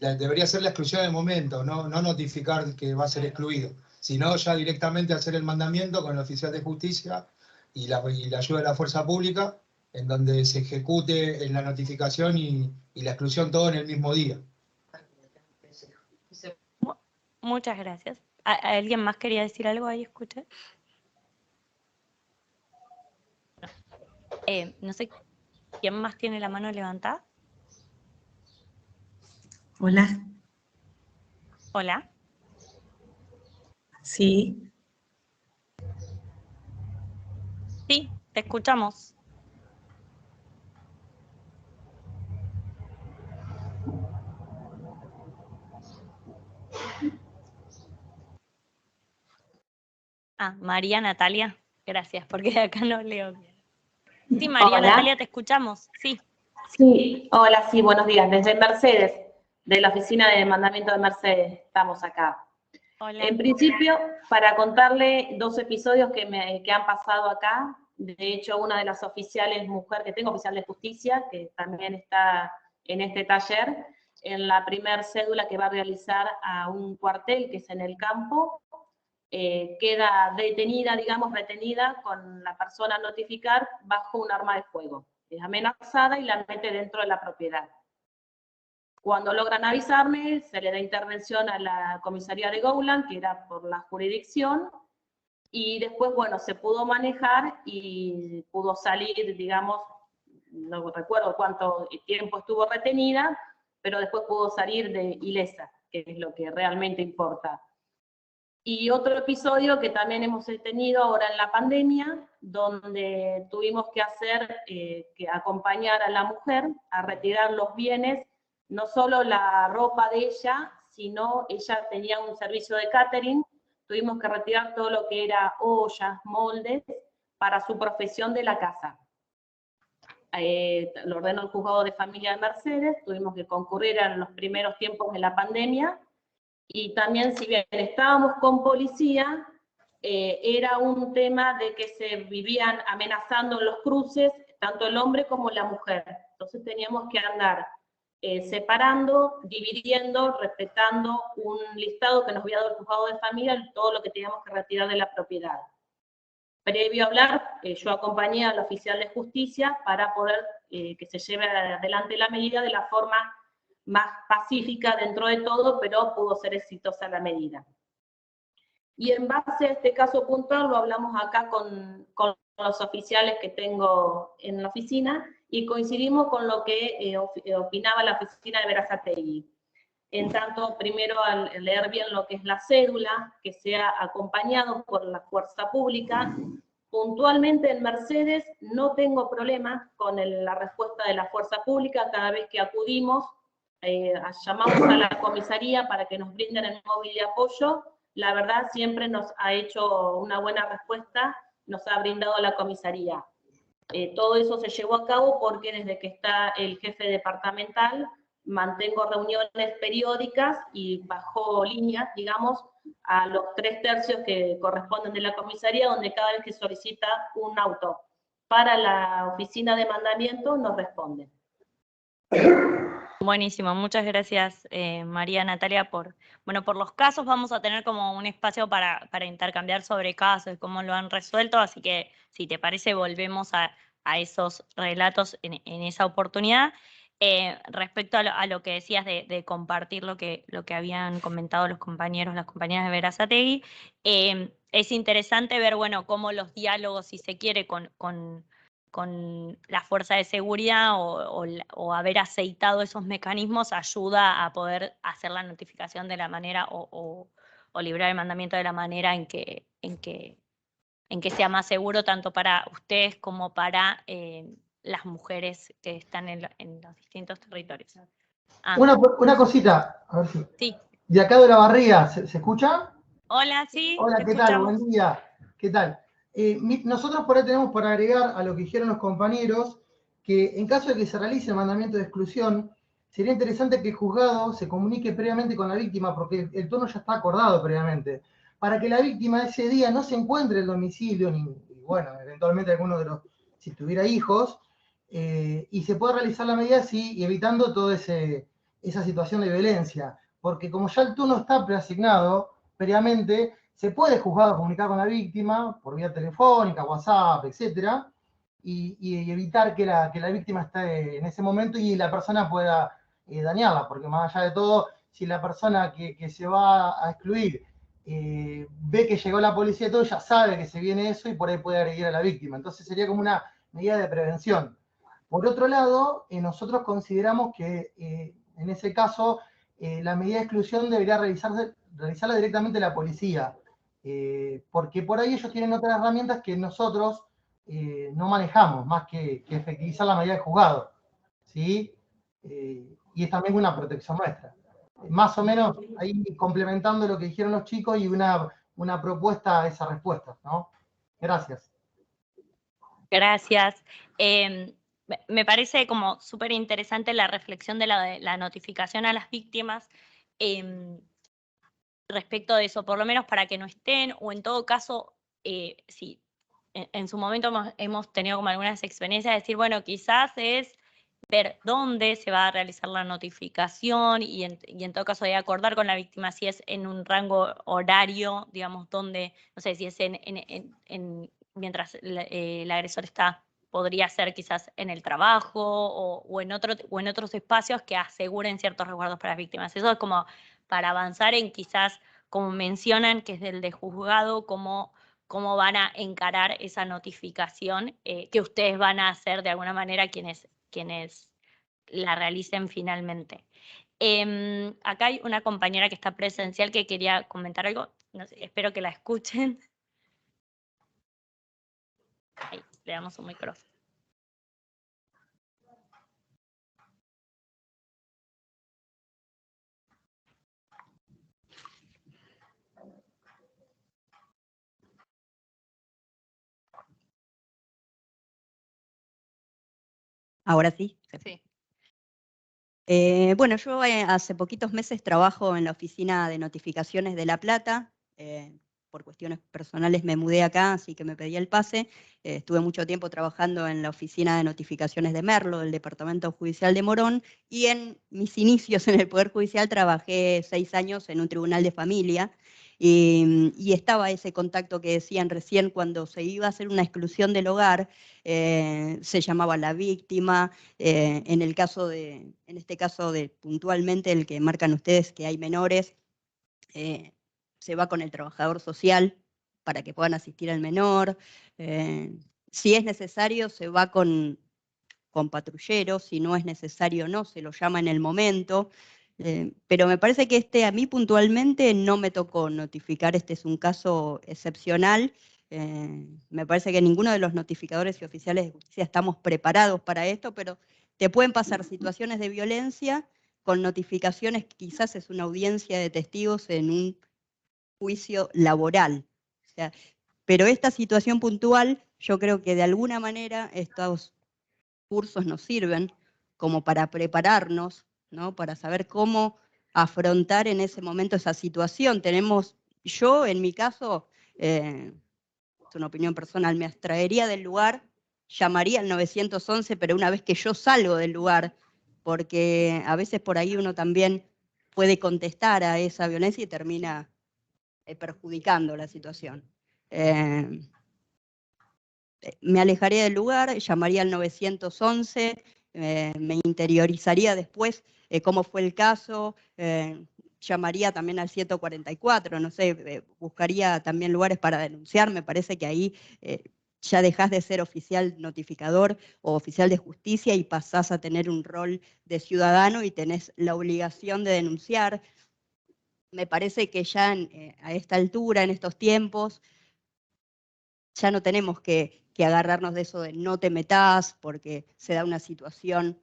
Debería ser la exclusión en el momento, no notificar que va a ser excluido, sino ya directamente hacer el mandamiento con el oficial de justicia y la ayuda de la fuerza pública, en donde se ejecute en la notificación y la exclusión todo en el mismo día. Muchas gracias. ¿Alguien más quería decir algo ahí? Escuché. No sé, ¿quién más tiene la mano levantada? Hola. Hola. Sí. Sí, te escuchamos. María Natalia, gracias, porque de acá no leo bien. Sí, María Hola. Natalia, te escuchamos, sí. Sí, hola, sí, buenos días. Desde Mercedes, de la oficina de mandamiento de Mercedes, estamos acá. Hola. En principio, para contarle 2 episodios que han pasado acá, de hecho, una de las oficiales mujer que tengo, oficial de justicia, que también está en este taller, en la primer cédula que va a realizar a un cuartel que es en el campo, queda detenida, digamos, retenida con la persona a notificar bajo un arma de fuego. Es amenazada y la mete dentro de la propiedad. Cuando logran avisarme, se le da intervención a la comisaría de Gowland, que era por la jurisdicción, y después, bueno, se pudo manejar y pudo salir, digamos, no recuerdo cuánto tiempo estuvo retenida, pero después pudo salir de ilesa, que es lo que realmente importa. Y otro episodio que también hemos tenido ahora en la pandemia, donde tuvimos que hacer, que acompañar a la mujer a retirar los bienes, no solo la ropa de ella, sino ella tenía un servicio de catering, tuvimos que retirar todo lo que era ollas, moldes, para su profesión de la casa. Lo ordenó el juzgado de familia de Mercedes, tuvimos que concurrir en los primeros tiempos de la pandemia, y también, si bien estábamos con policía, era un tema de que se vivían amenazando en los cruces, tanto el hombre como la mujer. Entonces teníamos que andar separando, dividiendo, respetando un listado que nos había dado el juzgado de familia, todo lo que teníamos que retirar de la propiedad. Previo a hablar, yo acompañé al oficial de justicia para poder que se lleve adelante la medida de la forma más pacífica dentro de todo, pero pudo ser exitosa la medida. Y en base a este caso puntual, lo hablamos acá con los oficiales que tengo en la oficina, y coincidimos con lo que opinaba la oficina de Berazategui. en tanto primero al leer bien lo que es la cédula, que sea acompañado por la fuerza pública. Puntualmente en Mercedes no tengo problema con la respuesta de la fuerza pública. Cada vez que acudimos, llamamos a la comisaría para que nos brinden el móvil de apoyo. La verdad siempre nos ha hecho una buena respuesta, nos ha brindado la comisaría. Todo eso se llevó a cabo porque desde que está el jefe departamental mantengo reuniones periódicas y bajo líneas, digamos, a los 3/3 que corresponden de la comisaría, donde cada vez que solicita un auto para la oficina de mandamiento nos responden. Buenísimo, muchas gracias María Natalia por los casos. Vamos a tener como un espacio para intercambiar sobre casos y cómo lo han resuelto, así que si te parece volvemos a esos relatos en esa oportunidad. Respecto a lo que decías de compartir lo que habían comentado los compañeros, las compañeras de Berazategui, es interesante ver, cómo los diálogos, si se quiere, con la fuerza de seguridad o haber aceitado esos mecanismos ayuda a poder hacer la notificación de la manera o librar el mandamiento de la manera en que sea más seguro tanto para ustedes como para las mujeres que están en los distintos territorios. Una cosita, a ver si. Sí. De acá de la barriga, ¿se escucha? Hola, sí. Hola, ¿qué tal? Buen día. ¿Qué tal? Nosotros por ahí tenemos para agregar a lo que dijeron los compañeros, que en caso de que se realice el mandamiento de exclusión, sería interesante que el juzgado se comunique previamente con la víctima, porque el turno ya está acordado previamente, para que la víctima ese día no se encuentre en el domicilio, ni eventualmente alguno de los, si tuviera hijos, y se pueda realizar la medida así, y evitando toda esa situación de violencia, porque como ya el turno está preasignado previamente, se puede juzgado comunicar con la víctima por vía telefónica, WhatsApp, etcétera, y evitar que la víctima esté en ese momento y la persona pueda dañarla, porque más allá de todo, si la persona que se va a excluir ve que llegó la policía y todo, ya sabe que se viene eso y por ahí puede agredir a la víctima. Entonces sería como una medida de prevención. Por otro lado, nosotros consideramos que en ese caso la medida de exclusión debería realizarla directamente la policía, porque por ahí ellos tienen otras herramientas que nosotros no manejamos, más que efectivizar la medida de juzgado, ¿sí? Y es también una protección nuestra. Más o menos ahí complementando lo que dijeron los chicos y una propuesta a esa respuesta, ¿no? Gracias. Gracias. Me parece como súper interesante la reflexión de la notificación a las víctimas respecto de eso, por lo menos para que no estén, o en todo caso, si en su momento hemos tenido como algunas experiencias de decir, quizás es ver dónde se va a realizar la notificación y en todo caso de acordar con la víctima si es en un rango horario, digamos, donde, no sé, si es mientras el agresor podría ser quizás en el trabajo o en otros espacios que aseguren ciertos resguardos para las víctimas. Eso es como para avanzar en quizás, como mencionan, que es del de juzgado, cómo van a encarar esa notificación que ustedes van a hacer de alguna manera quienes la realicen finalmente. Acá hay una compañera que está presencial que quería comentar algo, no sé, espero que la escuchen. Ahí, le damos un micrófono. ¿Ahora sí? Sí. Bueno, yo hace poquitos meses trabajo en la oficina de notificaciones de La Plata. Por cuestiones personales me mudé acá, así que me pedí el pase. Estuve mucho tiempo trabajando en la oficina de notificaciones de Merlo, del Departamento Judicial de Morón, y en mis inicios en el Poder Judicial trabajé 6 años en un tribunal de familia. Y estaba ese contacto que decían recién, cuando se iba a hacer una exclusión del hogar, se llamaba a la víctima. En este caso de puntualmente el que marcan ustedes, que hay menores, se va con el trabajador social para que puedan asistir al menor. Si es necesario, se va con patrulleros. Si no es necesario, no, se lo llama en el momento. Pero me parece que a mí puntualmente no me tocó notificar, este es un caso excepcional. Me parece que ninguno de los notificadores y oficiales de justicia estamos preparados para esto, pero te pueden pasar situaciones de violencia con notificaciones, quizás es una audiencia de testigos en un juicio laboral. O sea, pero esta situación puntual, yo creo que de alguna manera estos cursos nos sirven como para prepararnos, ¿no? Para saber cómo afrontar en ese momento esa situación. Yo en mi caso, es una opinión personal, me abstraería del lugar, llamaría al 911, pero una vez que yo salgo del lugar, porque a veces por ahí uno también puede contestar a esa violencia y termina perjudicando la situación. Me alejaría del lugar, llamaría al 911, me interiorizaría después cómo fue el caso, llamaría también al 144, no sé, buscaría también lugares para denunciar. Me parece que ahí ya dejás de ser oficial notificador o oficial de justicia y pasás a tener un rol de ciudadano y tenés la obligación de denunciar. Me parece que ya a esta altura, en estos tiempos, ya no tenemos que agarrarnos de eso de no te metas porque se da una situación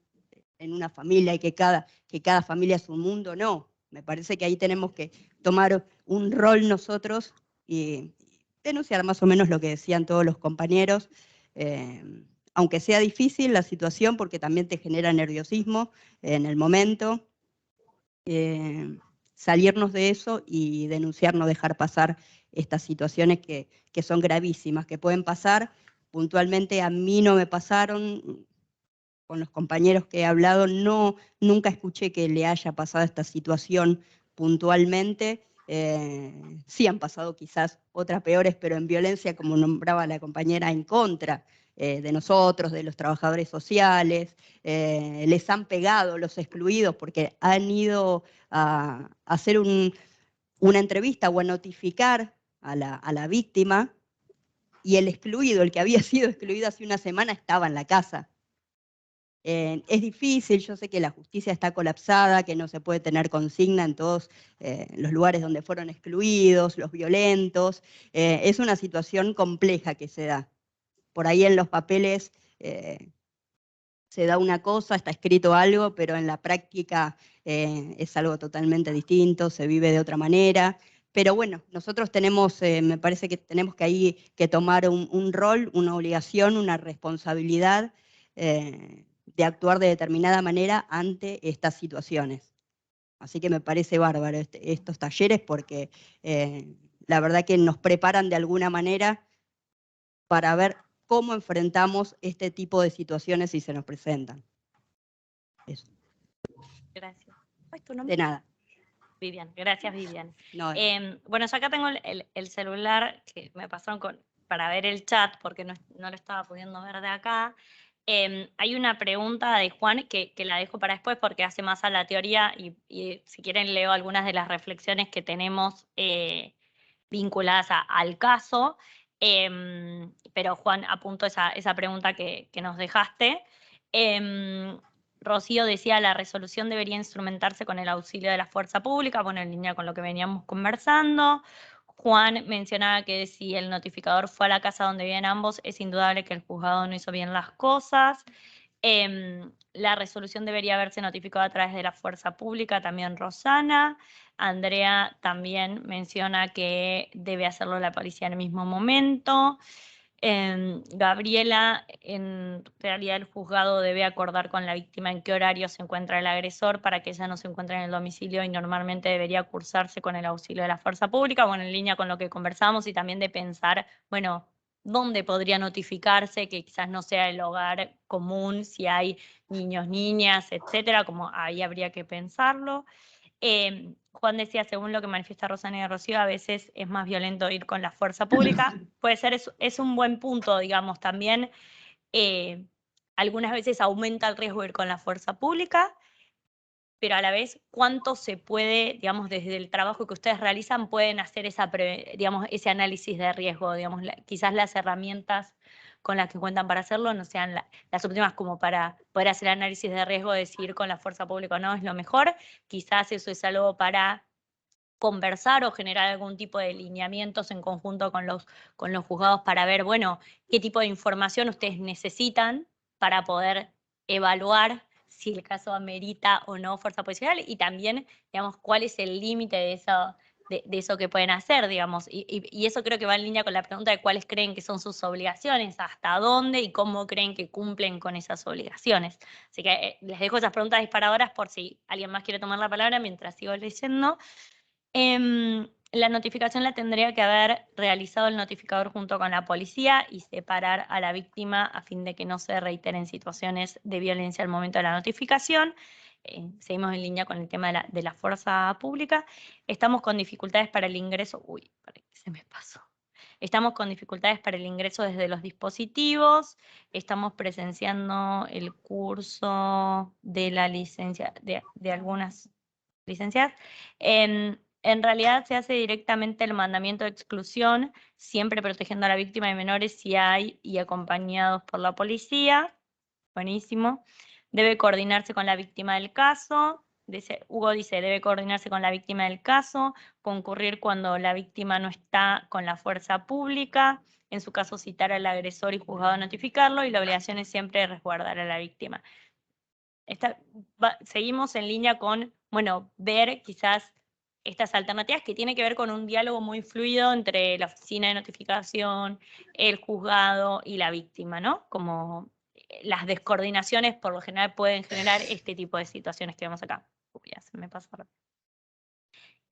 en una familia y que cada familia es un mundo. No, me parece que ahí tenemos que tomar un rol nosotros y denunciar más o menos lo que decían todos los compañeros, aunque sea difícil la situación porque también te genera nerviosismo en el momento, salirnos de eso y denunciar, no dejar pasar estas situaciones que son gravísimas, que pueden pasar. Puntualmente a mí no me pasaron, con los compañeros que he hablado, nunca escuché que le haya pasado esta situación puntualmente. Sí han pasado quizás otras peores, pero en violencia, como nombraba la compañera, en contra de nosotros, de los trabajadores sociales, les han pegado los excluidos porque han ido a hacer una entrevista o a notificar a la víctima y el excluido, el que había sido excluido hace una semana, estaba en la casa. Es difícil, yo sé que la justicia está colapsada, que no se puede tener consigna en todos los lugares donde fueron excluidos, los violentos. Es una situación compleja que se da. Por ahí en los papeles se da una cosa, está escrito algo, pero en la práctica es algo totalmente distinto, se vive de otra manera. Pero bueno, nosotros tenemos, me parece que tenemos que ahí que tomar un rol, una obligación, una responsabilidad de actuar de determinada manera ante estas situaciones. Así que me parece bárbaro estos talleres porque la verdad que nos preparan de alguna manera para ver cómo enfrentamos este tipo de situaciones si se nos presentan. Eso. Gracias. ¿Cuál es tu nombre? De nada. Vivian, gracias Vivian. No, bueno, yo acá tengo el celular que me pasaron para ver el chat porque no lo estaba pudiendo ver de acá. Hay una pregunta de Juan que la dejo para después porque hace más a la teoría y si quieren leo algunas de las reflexiones que tenemos vinculadas al caso. Pero Juan, apunto esa pregunta que nos dejaste. Rocío decía, la resolución debería instrumentarse con el auxilio de la fuerza pública, bueno, en línea con lo que veníamos conversando. Juan mencionaba que si el notificador fue a la casa donde viven ambos, es indudable que el juzgado no hizo bien las cosas. La resolución debería haberse notificado a través de la fuerza pública, también Rosana. Andrea también menciona que debe hacerlo la policía en el mismo momento. Gabriela, en realidad el juzgado debe acordar con la víctima en qué horario se encuentra el agresor para que ella no se encuentre en el domicilio y normalmente debería cursarse con el auxilio de la fuerza pública, bueno, en línea con lo que conversamos y también de pensar, bueno, dónde podría notificarse, que quizás no sea el hogar común, si hay niños, niñas, etcétera, como ahí habría que pensarlo. Juan decía, según lo que manifiesta Rosana y Rocío, a veces es más violento ir con la fuerza pública. Puede ser, es un buen punto, digamos, también. Algunas veces aumenta el riesgo de ir con la fuerza pública, pero a la vez, ¿cuánto se puede, digamos, desde el trabajo que ustedes realizan, pueden hacer digamos, ese análisis de riesgo? Digamos, quizás las herramientas con las que cuentan para hacerlo no sean las óptimas como para poder hacer análisis de riesgo, decidir con la fuerza pública o no es lo mejor. Quizás eso es algo para conversar o generar algún tipo de lineamientos en conjunto con los juzgados para ver, bueno, qué tipo de información ustedes necesitan para poder evaluar si el caso amerita o no fuerza policial y también, digamos, cuál es el límite de eso que pueden hacer, digamos. Y eso creo que va en línea con la pregunta de cuáles creen que son sus obligaciones, hasta dónde y cómo creen que cumplen con esas obligaciones. Así que les dejo esas preguntas disparadoras por si alguien más quiere tomar la palabra mientras sigo leyendo. La notificación la tendría que haber realizado el notificador junto con la policía y separar a la víctima a fin de que no se reiteren situaciones de violencia al momento de la notificación. Seguimos en línea con el tema de la fuerza pública. Estamos con dificultades para el ingreso. Uy, para que se me pasó. Estamos con dificultades para el ingreso desde los dispositivos. Estamos presenciando el curso de la licencia, de algunas licencias. En realidad se hace directamente el mandamiento de exclusión, siempre protegiendo a la víctima y menores si hay y acompañados por la policía. Buenísimo. Debe coordinarse con la víctima del caso. Hugo dice, debe coordinarse con la víctima del caso, concurrir cuando la víctima no está con la fuerza pública, en su caso citar al agresor y juzgado a notificarlo, y la obligación es siempre resguardar a la víctima. Seguimos en línea con, bueno, ver quizás estas alternativas que tiene que ver con un diálogo muy fluido entre la oficina de notificación, el juzgado y la víctima, ¿no? Como las descoordinaciones por lo general pueden generar este tipo de situaciones que vemos acá. Uy, ya se me pasó.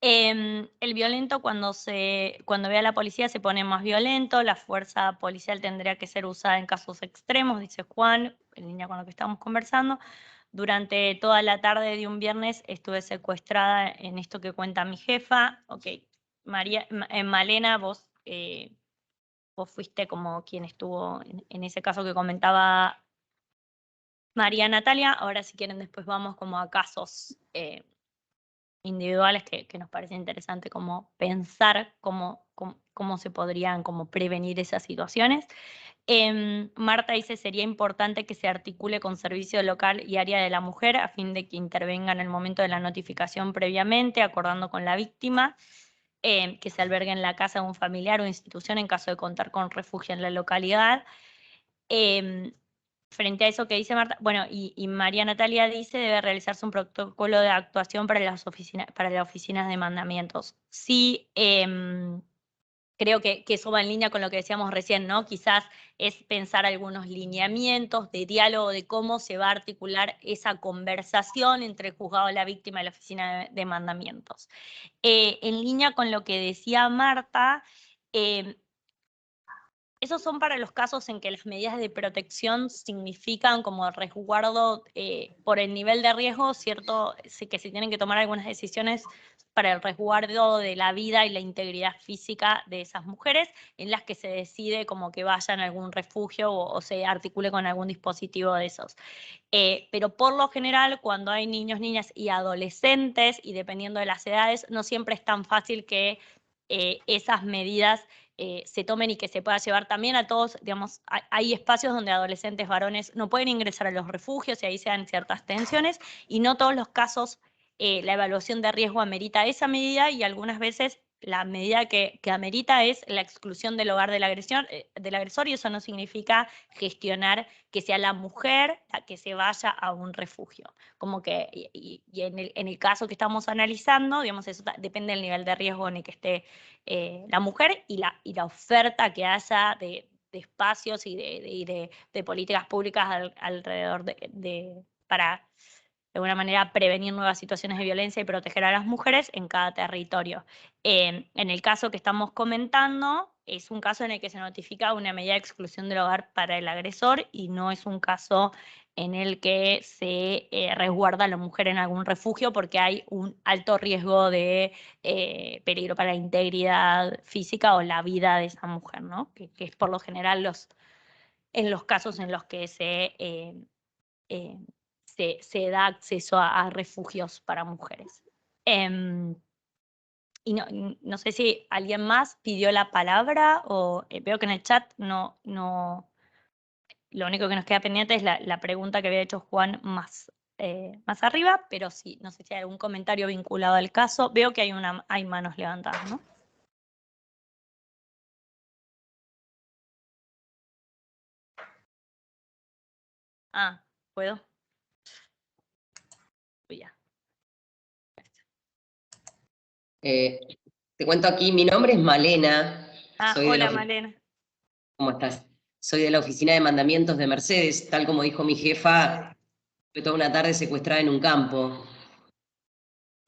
El violento cuando ve a la policía se pone más violento, la fuerza policial tendría que ser usada en casos extremos, dice Juan, en línea con lo que estábamos conversando. Durante toda la tarde de un viernes estuve secuestrada en esto que cuenta mi jefa. Ok, Malena, vos fuiste como quien estuvo en ese caso que comentaba María Natalia. Ahora si quieren después vamos como a casos individuales que nos parece interesante como pensar cómo se podrían como prevenir esas situaciones. Marta dice, sería importante que se articule con servicio local y área de la mujer a fin de que intervenga en el momento de la notificación previamente, acordando con la víctima, que se albergue en la casa de un familiar o institución en caso de contar con refugio en la localidad. Frente a eso que dice Marta, bueno, y María Natalia dice, debe realizarse un protocolo de actuación para las oficinas de mandamientos. Sí, creo que eso va en línea con lo que decíamos recién, ¿no? Quizás es pensar algunos lineamientos de diálogo de cómo se va a articular esa conversación entre el juzgado, la víctima y la oficina de mandamientos. En línea con lo que decía Marta, esos son para los casos en que las medidas de protección significan como resguardo por el nivel de riesgo, cierto, que se tienen que tomar algunas decisiones para el resguardo de la vida y la integridad física de esas mujeres, en las que se decide como que vayan a algún refugio o se articule con algún dispositivo de esos. Pero por lo general, cuando hay niños, niñas y adolescentes, y dependiendo de las edades, no siempre es tan fácil que esas medidas se tomen y que se pueda llevar también a todos, digamos, hay espacios donde adolescentes varones no pueden ingresar a los refugios y ahí se dan ciertas tensiones y no todos los casos la evaluación de riesgo amerita esa medida y algunas veces la medida que amerita es la exclusión del hogar del agresor y eso no significa gestionar que sea la mujer la que se vaya a un refugio. Como que, y en el caso que estamos analizando, digamos, eso depende del nivel de riesgo en el que esté la mujer y la oferta que haya de espacios y de políticas públicas alrededor para de alguna manera prevenir nuevas situaciones de violencia y proteger a las mujeres en cada territorio. En el caso que estamos comentando, es un caso en el que se notifica una medida de exclusión del hogar para el agresor y no es un caso en el que se resguarda a la mujer en algún refugio porque hay un alto riesgo de peligro para la integridad física o la vida de esa mujer, ¿no? Que es por lo general en los casos en los que se da acceso a refugios para mujeres. Y no sé si alguien más pidió la palabra o veo que en el chat no lo único que nos queda pendiente es la pregunta que había hecho Juan más arriba, pero sí, no sé si hay algún comentario vinculado al caso. Veo que hay manos levantadas, ¿no? Ah, ¿puedo? Ya. Te cuento aquí, mi nombre es Malena. Soy de Hola, la Malena. ¿Cómo estás? Soy de la oficina de mandamientos de Mercedes, tal como dijo mi jefa, fue toda una tarde secuestrada en un campo.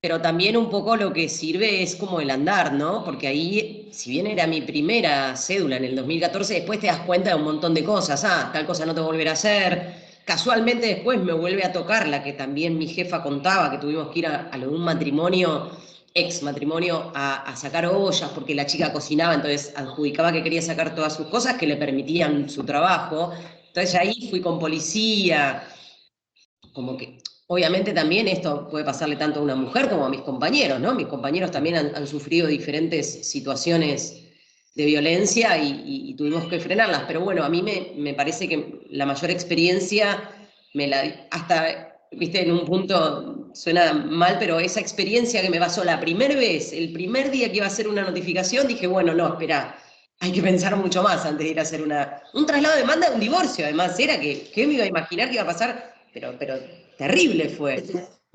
Pero también un poco lo que sirve es como el andar, ¿no? Porque ahí, si bien era mi primera cédula en el 2014, después te das cuenta de un montón de cosas. Ah, tal cosa no te volverá a hacer. Casualmente después me vuelve a tocar la que también mi jefa contaba, que tuvimos que ir a lo de un matrimonio, ex matrimonio, a sacar ollas porque la chica cocinaba, entonces adjudicaba que quería sacar todas sus cosas que le permitían su trabajo. Entonces ahí fui con policía, como que obviamente también esto puede pasarle tanto a una mujer como a mis compañeros, ¿no? Mis compañeros también han sufrido diferentes situaciones de violencia y tuvimos que frenarlas, pero bueno, a mí me parece que la mayor experiencia, hasta, viste, en un punto suena mal, pero esa experiencia que me pasó la primera vez, el primer día que iba a hacer una notificación, dije, bueno, no, espera, hay que pensar mucho más antes de ir a hacer un traslado de demanda, un divorcio, además, era que, ¿qué me iba a imaginar que iba a pasar? Pero terrible fue.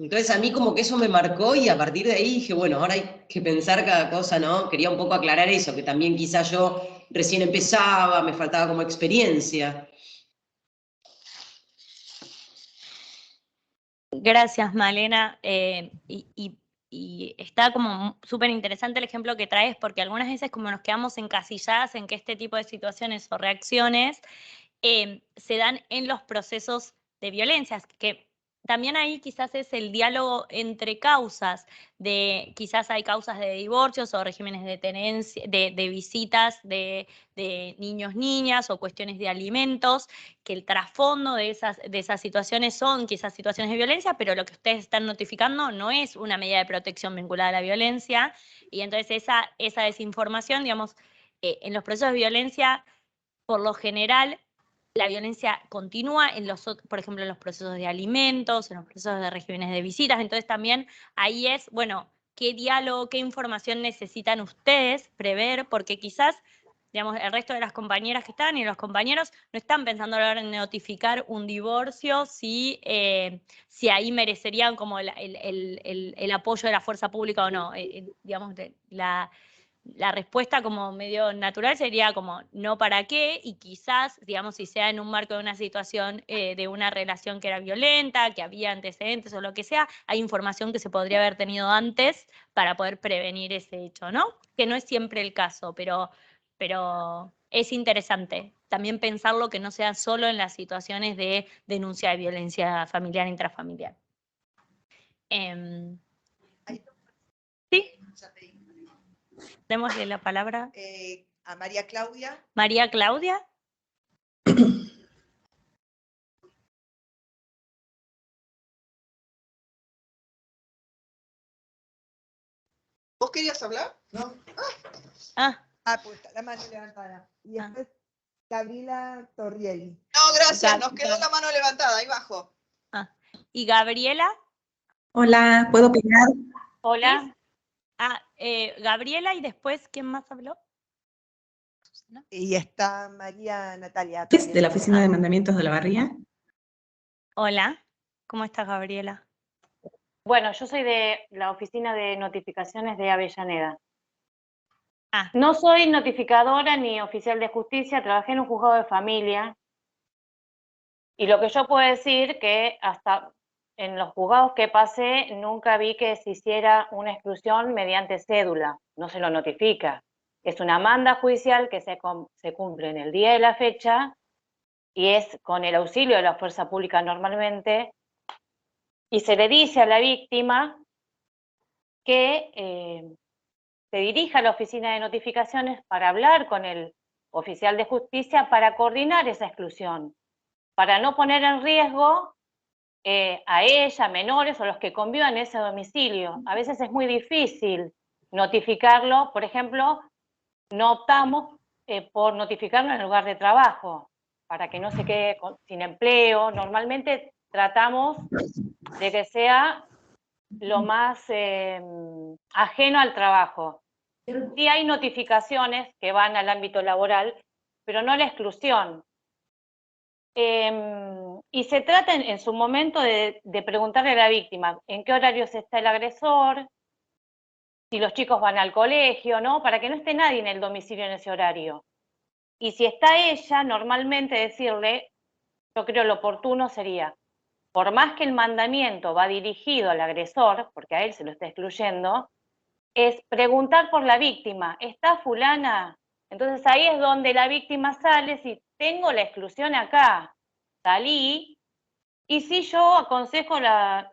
Entonces a mí como que eso me marcó y a partir de ahí dije, bueno, ahora hay que pensar cada cosa, ¿no? Quería un poco aclarar eso, que también quizás yo recién empezaba, me faltaba como experiencia. Gracias, Malena. Y está como súper interesante el ejemplo que traes, porque algunas veces como nos quedamos encasilladas en que este tipo de situaciones o reacciones se dan en los procesos de violencia, que también ahí quizás es el diálogo entre causas, quizás hay causas de divorcios o regímenes de tenencia, de visitas de niños, niñas o cuestiones de alimentos, que el trasfondo de esas situaciones son quizás situaciones de violencia, pero lo que ustedes están notificando no es una medida de protección vinculada a la violencia, y entonces esa desinformación, digamos, en los procesos de violencia, por lo general, la violencia continúa, por ejemplo, en los procesos de alimentos, en los procesos de regímenes de visitas. Entonces también ahí es, bueno, qué diálogo, qué información necesitan ustedes prever, porque quizás, digamos, el resto de las compañeras que están y los compañeros no están pensando a la hora de notificar un divorcio si ahí merecerían como el apoyo de la fuerza pública o no. Digamos, la respuesta como medio natural sería como no para qué, y quizás, digamos, si sea en un marco de una situación de una relación que era violenta, que había antecedentes o lo que sea, hay información que se podría haber tenido antes para poder prevenir ese hecho, ¿no? Que no es siempre el caso, pero es interesante también pensarlo, que no sea solo en las situaciones de denuncia de violencia familiar e intrafamiliar. Sí. Démosle la palabra. A María Claudia. María Claudia. ¿Vos querías hablar? No. Pues está la mano levantada. Y después Gabriela Torrielli. No, gracias, nos quedó la mano levantada, ahí bajo. ¿Y Gabriela? Hola, ¿puedo opinar? Hola. Gabriela, y después, ¿quién más habló? Y está María Natalia. ¿Es de la Oficina de Mandamientos de la Barría? Hola, ¿cómo estás, Gabriela? Bueno, yo soy de la Oficina de Notificaciones de Avellaneda. No soy notificadora ni oficial de justicia, trabajé en un juzgado de familia. Y lo que yo puedo decir que hasta en los juzgados que pasé nunca vi que se hiciera una exclusión mediante cédula, no se lo notifica. Es una manda judicial que se cumple en el día de la fecha y es con el auxilio de la fuerza pública normalmente, y se le dice a la víctima que se dirija a la oficina de notificaciones para hablar con el oficial de justicia para coordinar esa exclusión, para no poner en riesgo a ella, menores o los que convivan en ese domicilio. A veces es muy difícil notificarlo, por ejemplo, no optamos por notificarlo en el lugar de trabajo. para que no se quede sin empleo. Normalmente tratamos de que sea lo más ajeno al trabajo. Sí hay notificaciones que van al ámbito laboral, pero no la exclusión. Y se trata en su momento de preguntarle a la víctima en qué horarios está el agresor, si los chicos van al colegio, ¿no? Para que no esté nadie en el domicilio en ese horario. Y si está ella, normalmente decirle, yo creo lo oportuno sería, por más que el mandamiento va dirigido al agresor, porque a él se lo está excluyendo, es preguntar por la víctima, ¿está fulana? Entonces ahí es donde la víctima sale, si tengo la exclusión acá, salí, y si yo aconsejo a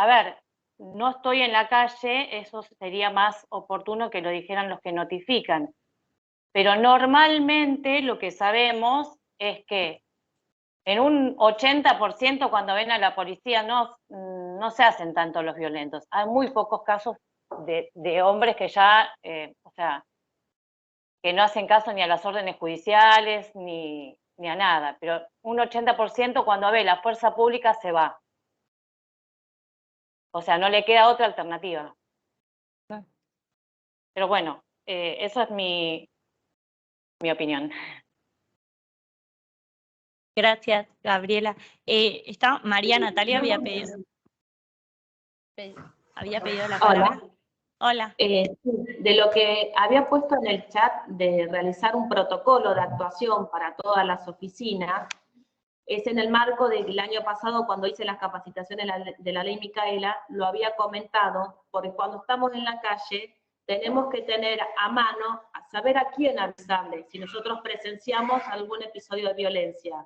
ver, no estoy en la calle, eso sería más oportuno que lo dijeran los que notifican. Pero normalmente lo que sabemos es que en un 80% cuando ven a la policía no se hacen tanto los violentos. Hay muy pocos casos de hombres que ya, o sea, que no hacen caso ni a las órdenes judiciales ni a nada. Pero un 80% cuando ve la fuerza pública se va. O sea, no le queda otra alternativa. Pero bueno, eso es mi opinión. Gracias, Gabriela. María Natalia había pedido la palabra. Hola. De lo que había puesto en el chat de realizar un protocolo de actuación para todas las oficinas, es en el marco del año pasado cuando hice las capacitaciones de la ley Micaela, lo había comentado, porque cuando estamos en la calle tenemos que tener a mano, a saber a quién avisarle, si nosotros presenciamos algún episodio de violencia.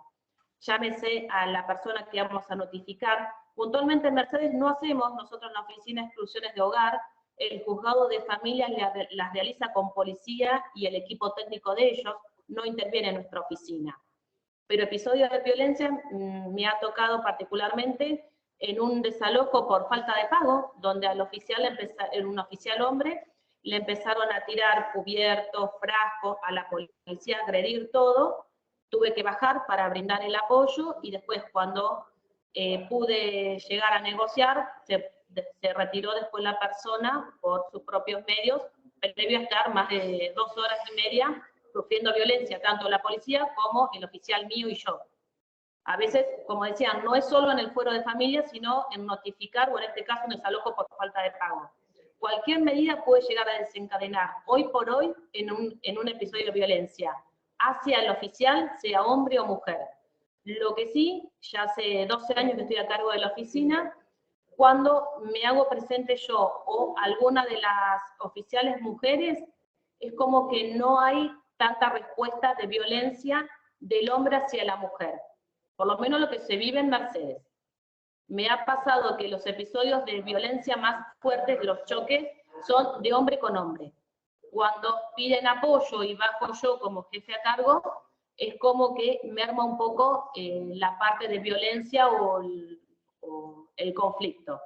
Llámese a la persona que vamos a notificar. Puntualmente en Mercedes no hacemos, nosotros en la oficina de exclusiones de hogar, el juzgado de familias las realiza con policía y el equipo técnico de ellos, no interviene en nuestra oficina. Pero episodios de violencia me ha tocado particularmente en un desalojo por falta de pago, donde al oficial, un oficial hombre, le empezaron a tirar cubiertos, frascos, a la policía, a agredir todo. Tuve que bajar para brindar el apoyo y después cuando pude llegar a negociar, se retiró después la persona por sus propios medios, previo a estar más de 2 horas y media sufriendo violencia, tanto la policía como el oficial mío y yo. A veces, como decían, no es solo en el fuero de familia, sino en notificar, o en este caso un desalojo por falta de pago. Cualquier medida puede llegar a desencadenar, hoy por hoy, en un episodio de violencia, hacia el oficial, sea hombre o mujer. Lo que sí, ya hace 12 años que estoy a cargo de la oficina, cuando me hago presente yo o alguna de las oficiales mujeres, es como que no hay tanta respuesta de violencia del hombre hacia la mujer, por lo menos lo que se vive en Mercedes. Me ha pasado que los episodios de violencia más fuertes, los choques, son de hombre con hombre. Cuando piden apoyo y bajo yo como jefe a cargo, es como que merma un poco la parte de violencia o el conflicto.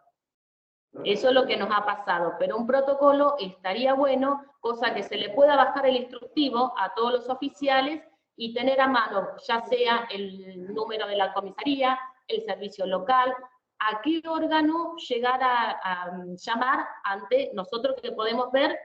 Eso es lo que nos ha pasado, pero un protocolo estaría bueno, cosa que se le pueda bajar el instructivo a todos los oficiales y tener a mano, ya sea el número de la comisaría, el servicio local, a qué órgano llegar a llamar ante nosotros, que podemos ver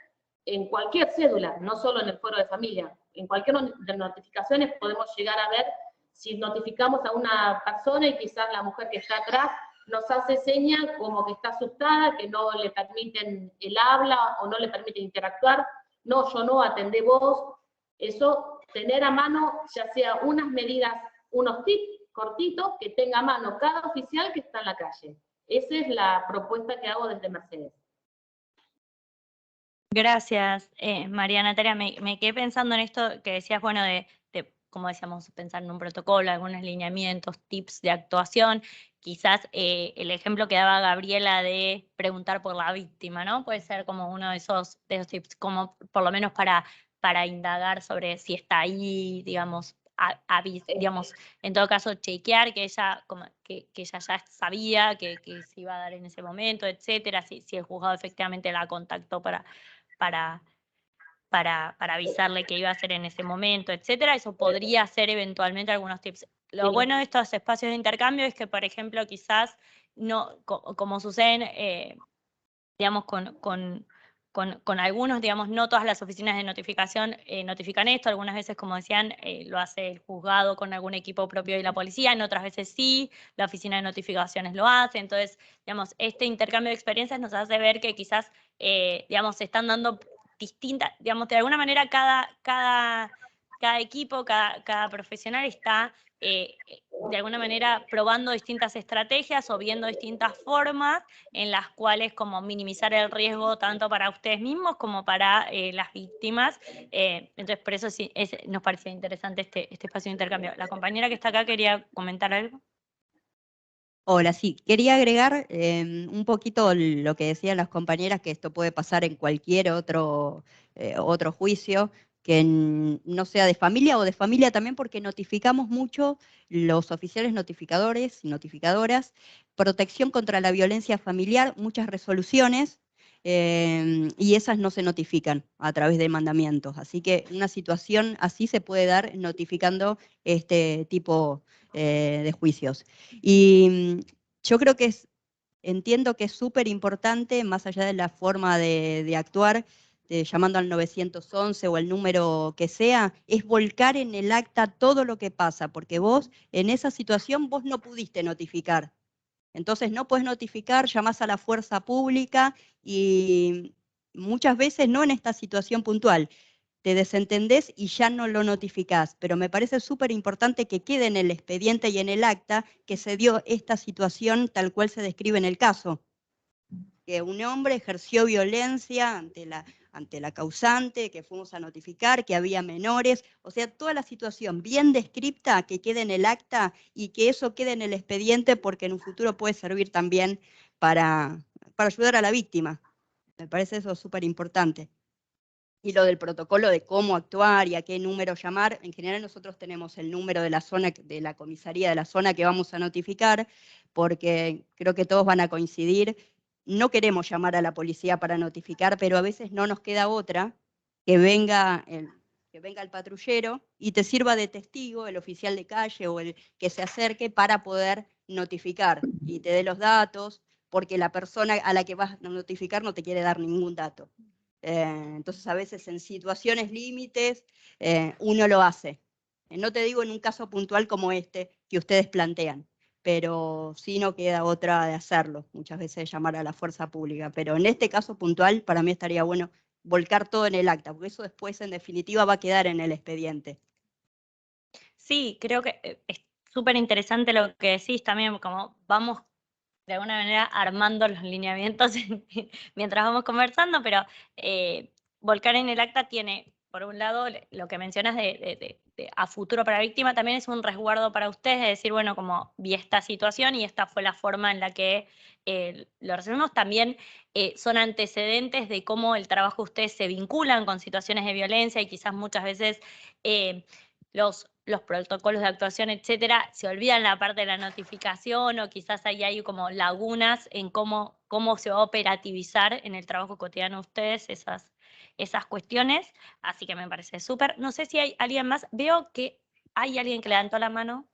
en cualquier cédula, no solo en el fuero de familia, en cualquier de notificaciones podemos llegar a ver si notificamos a una persona y quizás la mujer que está atrás nos hace señas como que está asustada, que no le permiten el habla o no le permiten interactuar. No, yo no, atendé vos. Eso, tener a mano, ya sea unas medidas, unos tips cortitos que tenga a mano cada oficial que está en la calle. Esa es la propuesta que hago desde Mercedes. Gracias, María Natalia. Me quedé pensando en esto que decías, bueno, de como decíamos, pensar en un protocolo, algunos lineamientos, tips de actuación. Quizás el ejemplo que daba Gabriela de preguntar por la víctima, ¿no? Puede ser como uno de esos tips, como por lo menos para indagar sobre si está ahí, digamos, digamos, en todo caso, chequear que ella, que ella ya sabía que se iba a dar en ese momento, etcétera, si el juzgado efectivamente la contactó para para avisarle qué iba a hacer en ese momento, etcétera. Eso podría ser eventualmente algunos tips. Lo bueno de estos espacios de intercambio es que, por ejemplo, quizás no, como suceden, digamos, con algunos, digamos, no todas las oficinas de notificación notifican esto, algunas veces, como decían, lo hace el juzgado con algún equipo propio de la policía, en otras veces sí, la oficina de notificaciones lo hace. Entonces, digamos, este intercambio de experiencias nos hace ver que quizás, digamos, se están dando distintas, digamos, de alguna manera cada equipo, cada profesional está de alguna manera probando distintas estrategias o viendo distintas formas en las cuales como minimizar el riesgo tanto para ustedes mismos como para las víctimas. Entonces, por eso sí, nos parecía interesante este espacio de intercambio. La compañera que está acá quería comentar algo. Hola, sí, quería agregar un poquito lo que decían las compañeras, que esto puede pasar en cualquier otro juicio, que no sea de familia o de familia también, porque notificamos mucho los oficiales notificadores y notificadoras, protección contra la violencia familiar, muchas resoluciones, y esas no se notifican a través de mandamientos. Así que una situación así se puede dar notificando este tipo de juicios. Y yo creo que entiendo que es súper importante, más allá de la forma de actuar, llamando al 911 o el número que sea, es volcar en el acta todo lo que pasa, porque vos en esa situación vos no pudiste notificar. Entonces no puedes notificar, llamás a la fuerza pública y muchas veces no en esta situación puntual. Te desentendés y ya no lo notificás, pero me parece súper importante que quede en el expediente y en el acta que se dio esta situación tal cual se describe en el caso. Que un hombre ejerció violencia ante la causante, que fuimos a notificar, que había menores, o sea, toda la situación bien descripta, que quede en el acta y que eso quede en el expediente, porque en un futuro puede servir también para ayudar a la víctima. Me parece eso súper importante. Y lo del protocolo de cómo actuar y a qué número llamar, en general nosotros tenemos el número de la zona, de la comisaría de la zona que vamos a notificar, porque creo que todos van a coincidir. No queremos llamar a la policía para notificar, pero a veces no nos queda otra que venga el patrullero y te sirva de testigo, el oficial de calle o el que se acerque para poder notificar y te dé los datos, porque la persona a la que vas a notificar no te quiere dar ningún dato. Entonces a veces en situaciones límites uno lo hace. No te digo en un caso puntual como este que ustedes plantean, pero sí no queda otra de hacerlo, muchas veces llamar a la fuerza pública, pero en este caso puntual para mí estaría bueno volcar todo en el acta, porque eso después en definitiva va a quedar en el expediente. Sí, creo que es súper interesante lo que decís también, como vamos de alguna manera armando los lineamientos mientras vamos conversando, pero volcar en el acta tiene, por un lado, lo que mencionas de a futuro para la víctima, también es un resguardo para ustedes, de decir, bueno, como vi esta situación y esta fue la forma en la que lo resolvimos. También son antecedentes de cómo el trabajo de ustedes se vinculan con situaciones de violencia y quizás muchas veces los protocolos de actuación, etcétera, se olvidan la parte de la notificación o quizás ahí hay como lagunas en cómo se va a operativizar en el trabajo cotidiano de ustedes esas cuestiones, así que me parece súper. No sé si hay alguien más, veo que hay alguien que levantó la mano.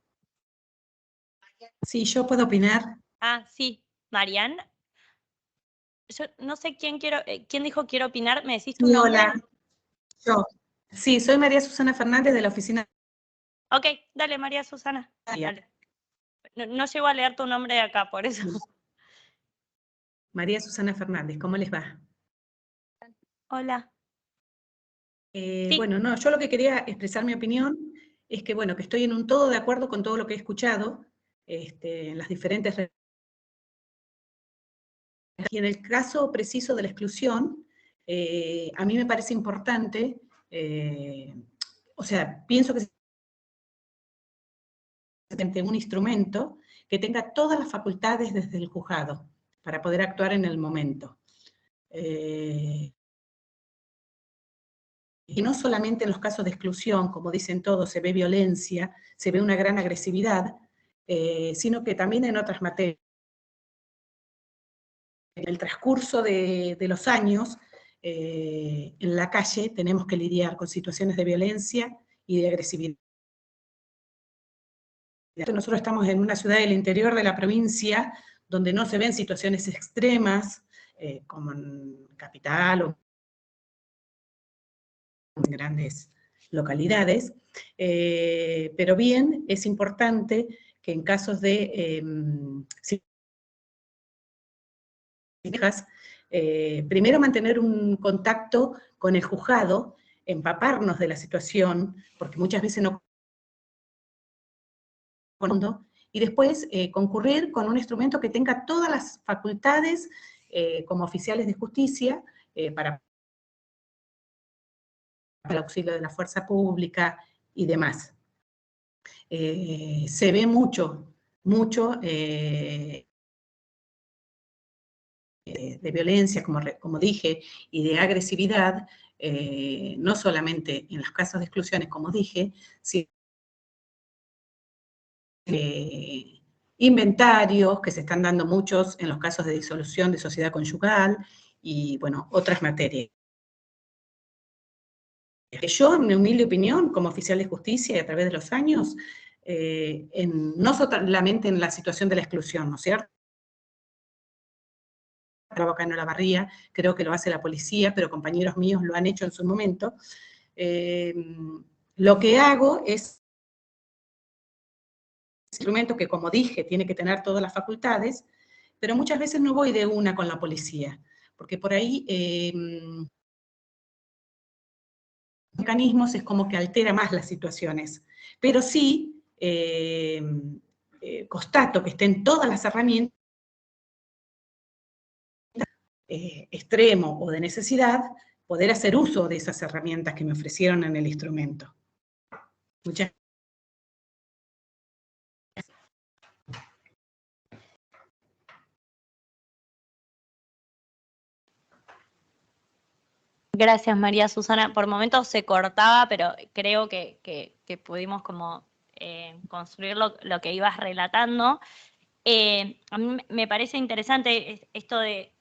Sí, yo puedo opinar. Ah, sí, Marian. Yo no sé quién dijo quiero opinar, ¿me decís tu nombre? Hola, yo. Sí, soy María Susana Fernández de la oficina. Ok, dale, María Susana. Dale. No llego a leer tu nombre de acá, por eso. María Susana Fernández, ¿cómo les va? Hola. Sí. Bueno, no, yo lo que quería expresar mi opinión es que, bueno, que estoy en un todo de acuerdo con todo lo que he escuchado en las diferentes... Y en el caso preciso de la exclusión, a mí me parece importante, o sea, pienso que un instrumento que tenga todas las facultades desde el juzgado para poder actuar en el momento. Y no solamente en los casos de exclusión, como dicen todos, se ve violencia, se ve una gran agresividad, sino que también en otras materias. En el transcurso de los años, en la calle tenemos que lidiar con situaciones de violencia y de agresividad. Nosotros estamos en una ciudad del interior de la provincia donde no se ven situaciones extremas, como en Capital o en grandes localidades, pero bien, es importante que en casos de primero mantener un contacto con el juzgado, empaparnos de la situación, porque muchas veces no, y después concurrir con un instrumento que tenga todas las facultades como oficiales de justicia para el auxilio de la fuerza pública y demás. Se ve mucho de violencia, como dije, y de agresividad, no solamente en los casos de exclusiones, como dije, sino inventarios, que se están dando muchos en los casos de disolución de sociedad conyugal, y bueno, otras materias. Yo, en mi humilde opinión, como oficial de justicia y a través de los años, no solamente en la situación de la exclusión, ¿no es cierto? Acá en Olavarría, creo que lo hace la policía, pero compañeros míos lo han hecho en su momento. Lo que hago es un instrumento que, como dije, tiene que tener todas las facultades, pero muchas veces no voy de una con la policía, porque por ahí mecanismos es como que altera más las situaciones, pero sí constato que estén todas las herramientas extremo o de necesidad, poder hacer uso de esas herramientas que me ofrecieron en el instrumento. Muchas gracias. Gracias, María Susana. Por momentos se cortaba, pero creo que pudimos como construir lo que ibas relatando. A mí me parece interesante esto de,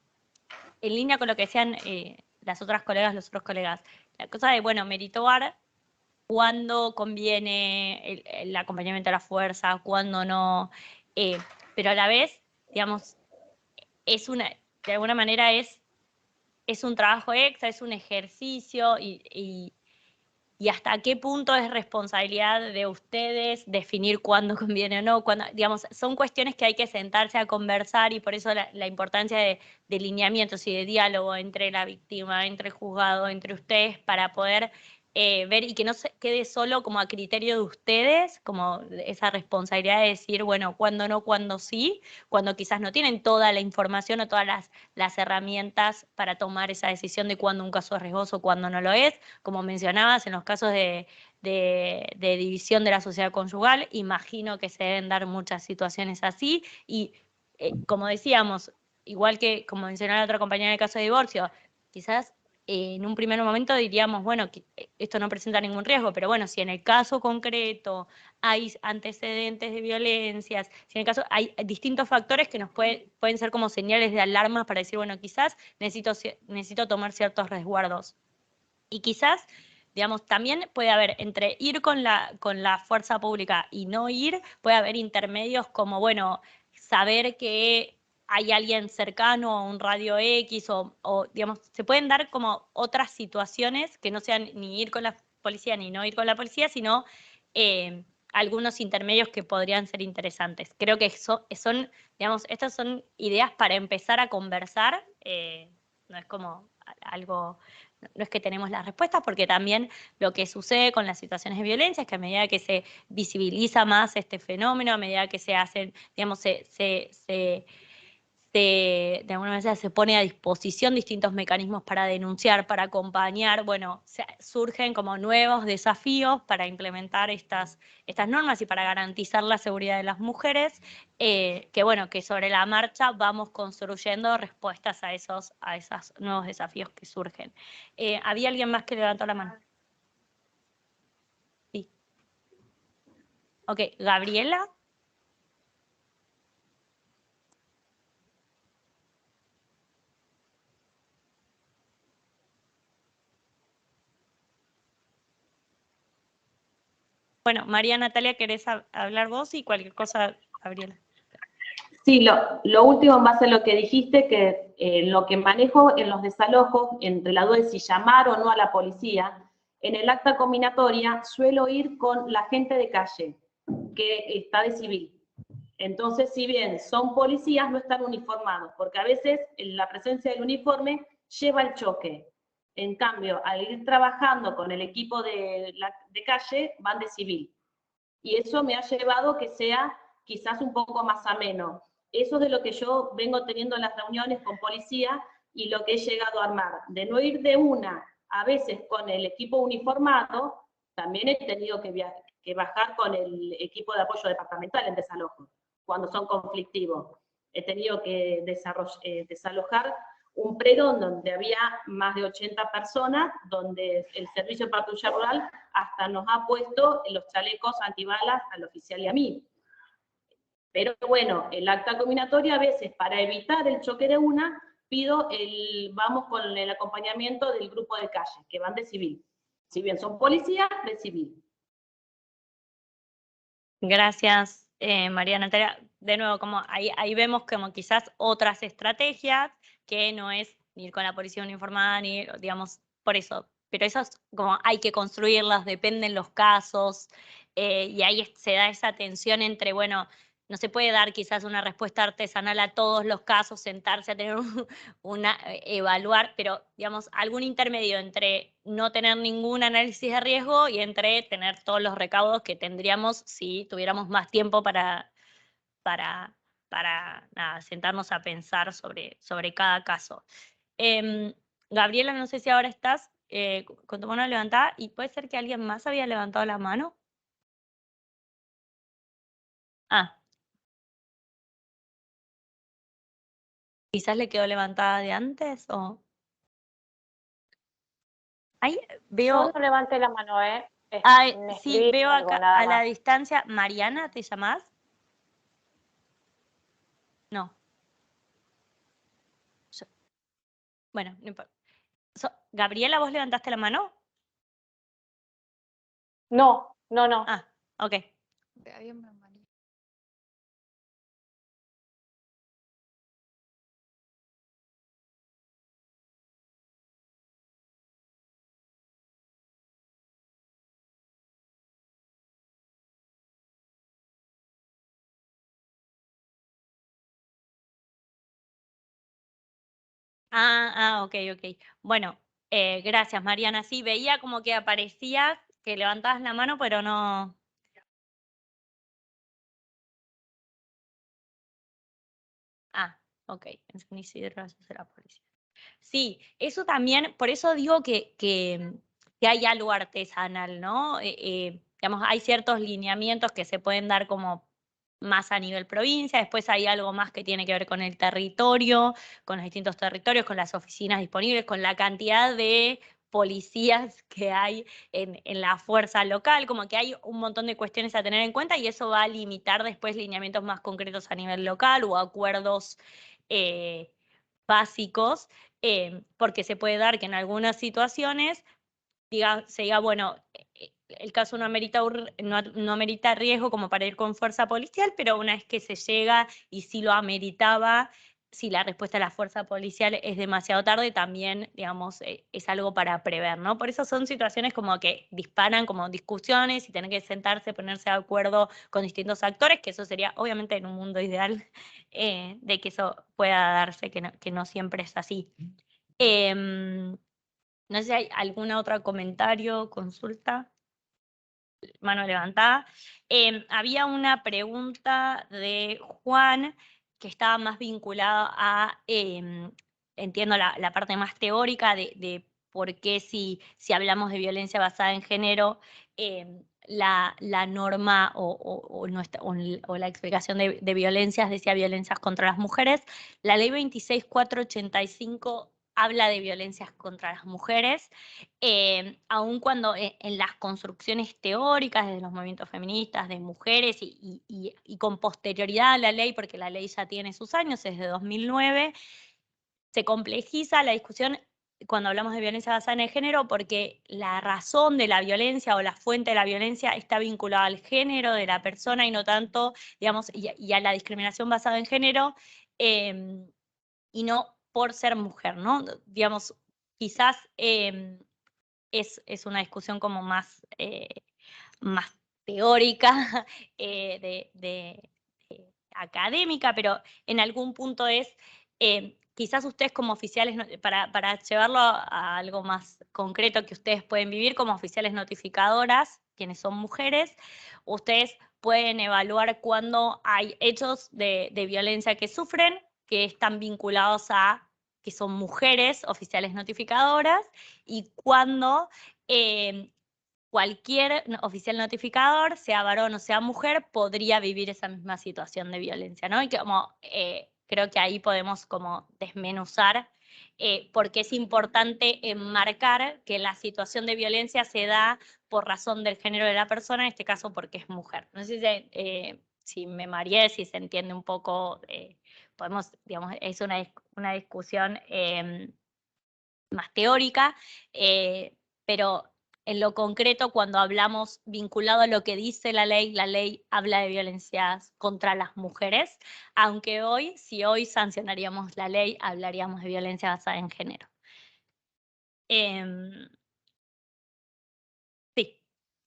en línea con lo que decían las otras colegas, los otros colegas, la cosa de, bueno, merituar cuándo conviene el acompañamiento a la fuerza, cuándo no, pero a la vez, digamos, de alguna manera es un trabajo extra, es un ejercicio y hasta qué punto es responsabilidad de ustedes definir cuándo conviene o no, digamos, son cuestiones que hay que sentarse a conversar y por eso la importancia de lineamientos y de diálogo entre la víctima, entre el juzgado, entre ustedes, para poder ver y que no se quede solo como a criterio de ustedes, como esa responsabilidad de decir, bueno, cuándo no, cuándo sí, cuando quizás no tienen toda la información o todas las herramientas para tomar esa decisión de cuándo un caso es riesgoso, cuándo no lo es, como mencionabas, en los casos de división de la sociedad conyugal, imagino que se deben dar muchas situaciones así, y como decíamos, igual que como mencionaba la otra compañera en el caso de divorcio, quizás en un primer momento diríamos, bueno, esto no presenta ningún riesgo, pero bueno, si en el caso concreto hay antecedentes de violencias, si en el caso hay distintos factores que nos pueden ser como señales de alarma para decir, bueno, quizás necesito tomar ciertos resguardos. Y quizás, digamos, también puede haber, entre ir con la fuerza pública y no ir, puede haber intermedios como, bueno, saber que hay alguien cercano a un radio X o, digamos, se pueden dar como otras situaciones que no sean ni ir con la policía ni no ir con la policía, sino algunos intermedios que podrían ser interesantes. Creo que son, digamos, estas son ideas para empezar a conversar, no es como algo... No es que tenemos las respuestas, porque también lo que sucede con las situaciones de violencia es que a medida que se visibiliza más este fenómeno, a medida que se hacen, digamos, de alguna manera se pone a disposición distintos mecanismos para denunciar, para acompañar, bueno, surgen como nuevos desafíos para implementar estas normas y para garantizar la seguridad de las mujeres, que bueno, que sobre la marcha vamos construyendo respuestas a esos nuevos desafíos que surgen. ¿Había alguien más que levantó la mano? Sí. Ok, Gabriela. Bueno, María Natalia, ¿querés hablar vos y cualquier cosa, Gabriela? Sí, lo último en base a lo que dijiste, que lo que manejo en los desalojos, entre la duda de si llamar o no a la policía, en el acta combinatoria suelo ir con la gente de calle, que está de civil. Entonces, si bien son policías, no están uniformados, porque a veces la presencia del uniforme lleva al choque. En cambio, al ir trabajando con el equipo de calle, van de civil. Y eso me ha llevado que sea quizás un poco más ameno. Eso es de lo que yo vengo teniendo en las reuniones con policía y lo que he llegado a armar. De no ir de una, a veces con el equipo uniformado, también he tenido que bajar con el equipo de apoyo departamental en desalojo, cuando son conflictivos. He tenido que desalojar un predio donde había más de 80 personas, donde el servicio de patrulla rural hasta nos ha puesto los chalecos antibalas al oficial y a mí. Pero bueno, el acta combinatoria a veces, para evitar el choque de una, vamos con el acompañamiento del grupo de calle, que van de civil. Si bien son policías, de civil. Gracias, María Natalia. De nuevo, como ahí vemos como quizás otras estrategias, que no es ni ir con la policía uniformada, ni, digamos, por eso. Pero esas como hay que construirlas, dependen los casos, y ahí se da esa tensión entre, bueno, no se puede dar quizás una respuesta artesanal a todos los casos, sentarse a tener evaluar, pero digamos, algún intermedio entre no tener ningún análisis de riesgo y entre tener todos los recaudos que tendríamos si tuviéramos más tiempo para nada, sentarnos a pensar sobre cada caso. Gabriela, no sé si ahora estás con tu mano levantada, y puede ser que alguien más había levantado la mano. Ah. Quizás le quedó levantada de antes, o... Ahí veo... Yo no levanté la mano, ¿eh? Sí, veo acá a la distancia. Mariana, ¿te llamás? No. Bueno, no importa. Gabriela, ¿vos levantaste la mano? No. Ah, ok. Ok. Bueno, gracias, Mariana. Sí, veía como que aparecía que levantabas la mano, pero no... Ok. En San Isidro de la policía. Sí, eso también, por eso digo que hay algo artesanal, ¿no? Digamos, hay ciertos lineamientos que se pueden dar como más a nivel provincia, después hay algo más que tiene que ver con el territorio, con los distintos territorios, con las oficinas disponibles, con la cantidad de policías que hay en la fuerza local, como que hay un montón de cuestiones a tener en cuenta, y eso va a limitar después lineamientos más concretos a nivel local o acuerdos básicos, porque se puede dar que en algunas situaciones se diga, bueno, el caso no amerita riesgo como para ir con fuerza policial, pero una vez que se llega y si lo ameritaba, si la respuesta de la fuerza policial es demasiado tarde, también, digamos, es algo para prever, ¿no? Por eso son situaciones como que disparan como discusiones y tener que sentarse, ponerse de acuerdo con distintos actores, que eso sería, obviamente, en un mundo ideal, de que eso pueda darse, que no siempre es así. No sé si hay algún otro comentario, consulta. Mano levantada. Había una pregunta de Juan que estaba más vinculada a, entiendo, la parte más teórica de por qué si hablamos de violencia basada en género, la norma o la explicación de violencias decía violencias contra las mujeres. La ley 26.485 habla de violencias contra las mujeres, aun cuando en las construcciones teóricas de los movimientos feministas, de mujeres y con posterioridad a la ley, porque la ley ya tiene sus años, es de 2009, se complejiza la discusión cuando hablamos de violencia basada en el género, porque la razón de la violencia o la fuente de la violencia está vinculada al género de la persona y no tanto, digamos, y a la discriminación basada en género, y no por ser mujer, ¿no? Digamos, quizás es una discusión como más teórica, académica, pero en algún punto es, quizás ustedes como oficiales, para llevarlo a algo más concreto que ustedes pueden vivir como oficiales notificadoras, quienes son mujeres, ustedes pueden evaluar cuando hay hechos de violencia que sufren, que están vinculados a que son mujeres oficiales notificadoras, y cuando cualquier oficial notificador, sea varón o sea mujer, podría vivir esa misma situación de violencia, ¿no? Y como creo que ahí podemos como desmenuzar porque es importante enmarcar que la situación de violencia se da por razón del género de la persona, en este caso porque es mujer. No sé si me mareé, si se entiende un poco, podemos, digamos, es una discusión más teórica, pero en lo concreto, cuando hablamos vinculado a lo que dice la ley habla de violencias contra las mujeres, aunque si hoy sancionaríamos la ley, hablaríamos de violencia basada en género. Sí,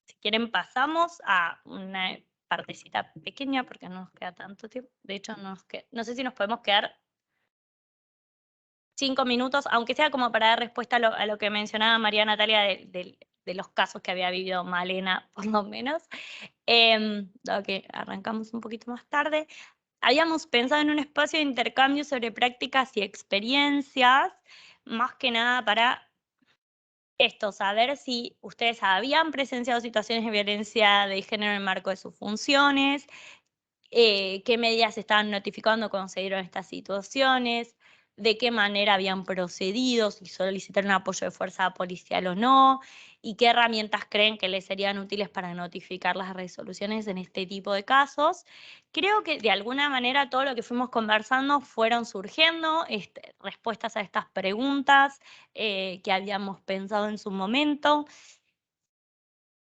si quieren pasamos a una partecita pequeña porque no nos queda tanto tiempo. De hecho, no sé si nos podemos quedar 5 minutos, aunque sea como para dar respuesta a lo que mencionaba María Natalia de los casos que había vivido Malena, por lo menos. Dado que arrancamos un poquito más tarde, habíamos pensado en un espacio de intercambio sobre prácticas y experiencias, más que nada para saber si ustedes habían presenciado situaciones de violencia de género en el marco de sus funciones, qué medidas estaban notificando cuando se dieron estas situaciones, de qué manera habían procedido, si solicitaron apoyo de fuerza policial o no, y qué herramientas creen que les serían útiles para notificar las resoluciones en este tipo de casos. Creo que de alguna manera todo lo que fuimos conversando fueron surgiendo respuestas a estas preguntas que habíamos pensado en su momento.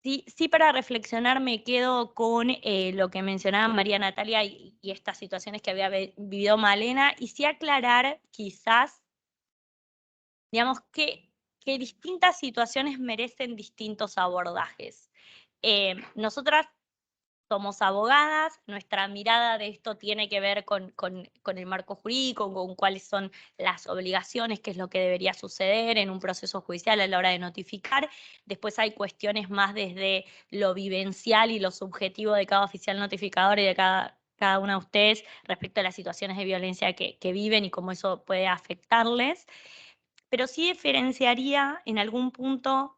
Sí, para reflexionar me quedo con lo que mencionaba María Natalia y estas situaciones que había vivido Malena, y sí aclarar quizás, digamos, que distintas situaciones merecen distintos abordajes. Nosotras somos abogadas, nuestra mirada de esto tiene que ver con el marco jurídico, con cuáles son las obligaciones, qué es lo que debería suceder en un proceso judicial a la hora de notificar. Después hay cuestiones más desde lo vivencial y lo subjetivo de cada oficial notificador y de cada una de ustedes respecto a las situaciones de violencia que viven y cómo eso puede afectarles. Pero sí diferenciaría en algún punto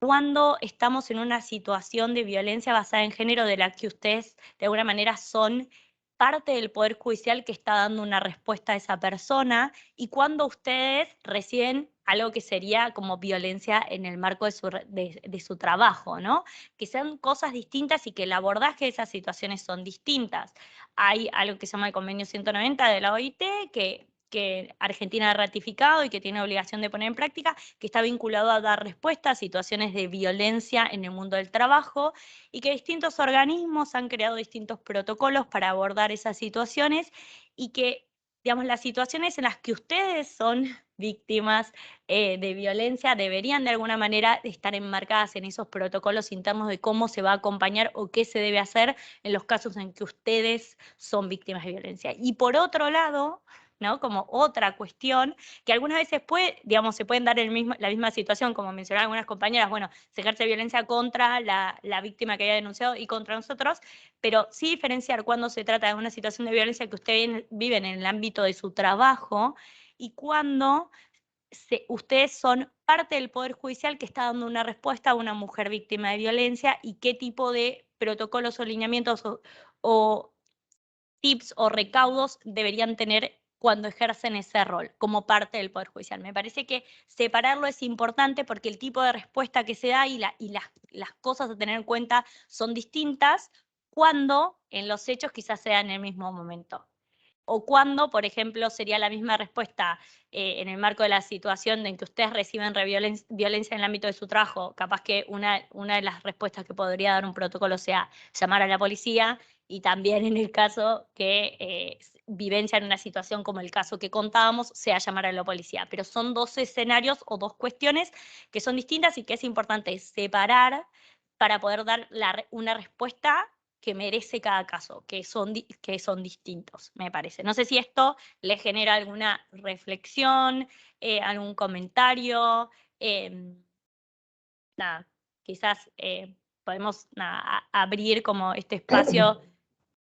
cuando estamos en una situación de violencia basada en género de la que ustedes de alguna manera son parte del Poder Judicial que está dando una respuesta a esa persona, y cuando ustedes reciben algo que sería como violencia en el marco de su trabajo, ¿no? Que sean cosas distintas y que el abordaje de esas situaciones son distintas. Hay algo que se llama el Convenio 190 de la OIT, que Argentina ha ratificado y que tiene obligación de poner en práctica, que está vinculado a dar respuesta a situaciones de violencia en el mundo del trabajo, y que distintos organismos han creado distintos protocolos para abordar esas situaciones, y que, digamos, las situaciones en las que ustedes son víctimas de violencia deberían de alguna manera estar enmarcadas en esos protocolos internos de cómo se va a acompañar o qué se debe hacer en los casos en que ustedes son víctimas de violencia. Y por otro lado, ¿no? Como otra cuestión, que algunas veces se pueden dar la misma situación, como mencionaron algunas compañeras, bueno, se ejerce violencia contra la víctima que había denunciado y contra nosotros, pero sí diferenciar cuando se trata de una situación de violencia que ustedes viven en el ámbito de su trabajo y cuando ustedes son parte del Poder Judicial que está dando una respuesta a una mujer víctima de violencia, y qué tipo de protocolos o lineamientos o tips o recaudos deberían tener cuando ejercen ese rol como parte del Poder Judicial. Me parece que separarlo es importante porque el tipo de respuesta que se da y las cosas a tener en cuenta son distintas cuando en los hechos quizás se dan en el mismo momento. o cuándo, por ejemplo, sería la misma respuesta en el marco de la situación en que ustedes reciben violencia en el ámbito de su trabajo. Capaz que una de las respuestas que podría dar un protocolo sea llamar a la policía, y también en el caso que vivencian una situación como el caso que contábamos, sea llamar a la policía. Pero son dos escenarios o dos cuestiones que son distintas y que es importante separar para poder dar una respuesta que merece cada caso, que son distintos, me parece. No sé si esto le genera alguna reflexión, algún comentario. Nada, quizás podemos abrir como este espacio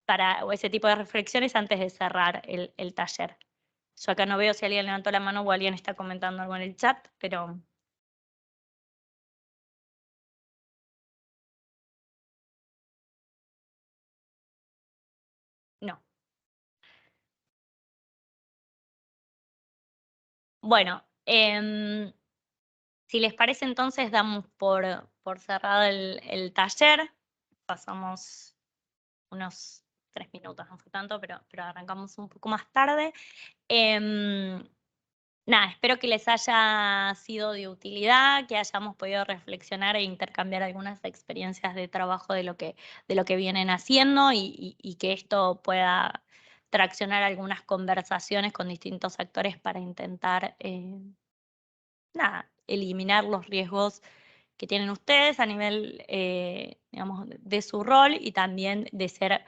para ese tipo de reflexiones antes de cerrar el taller. Yo acá no veo si alguien levantó la mano o alguien está comentando algo en el chat, pero... No. Bueno, si les parece, entonces damos por cerrado el taller. Pasamos unos 3 minutos, no fue tanto, pero arrancamos un poco más tarde. Nada, espero que les haya sido de utilidad, que hayamos podido reflexionar e intercambiar algunas experiencias de trabajo de lo que vienen haciendo, y que esto pueda traccionar algunas conversaciones con distintos actores para intentar eliminar los riesgos que tienen ustedes a nivel, digamos, de su rol, y también de ser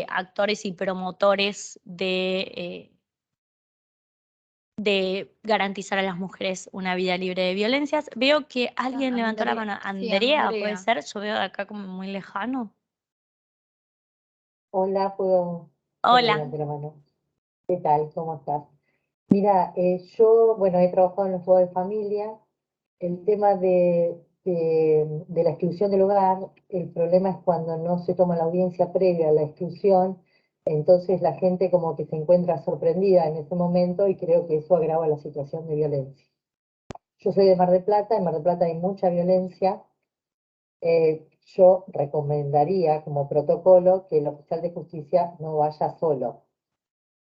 actores y promotores de garantizar a las mujeres una vida libre de violencias. Veo que alguien levantó la mano. Andrea, ¿puede ser? Yo veo de acá como muy lejano. Hola, puedo Hola. levantar la mano. ¿Qué tal? ¿Cómo estás? Mira, yo, bueno, he trabajado en los juegos de familia. El tema de la exclusión del hogar, el problema es cuando no se toma la audiencia previa a la exclusión, entonces la gente como que se encuentra sorprendida en ese momento y creo que eso agrava la situación de violencia. Yo soy de Mar del Plata, en Mar del Plata hay mucha violencia. Yo recomendaría como protocolo que el oficial de justicia no vaya solo.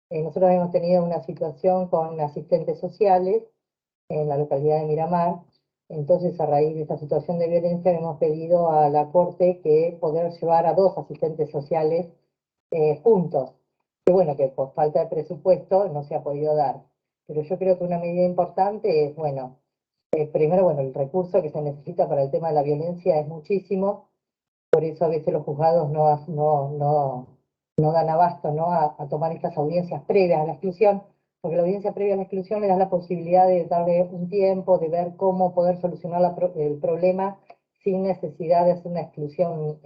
Nosotros hemos tenido una situación con asistentes sociales en la localidad de Miramar. Entonces, a raíz de esta situación de violencia, hemos pedido a la Corte que poder llevar a 2 asistentes sociales juntos. Que bueno, que por falta de presupuesto no se ha podido dar. Pero yo creo que una medida importante es, bueno, primero, bueno, el recurso que se necesita para el tema de la violencia es muchísimo. Por eso a veces los juzgados no dan abasto, ¿no? a tomar estas audiencias previas a la exclusión, porque la audiencia previa a la exclusión le da la posibilidad de darle un tiempo, de ver cómo poder solucionar el problema sin necesidad de hacer una exclusión,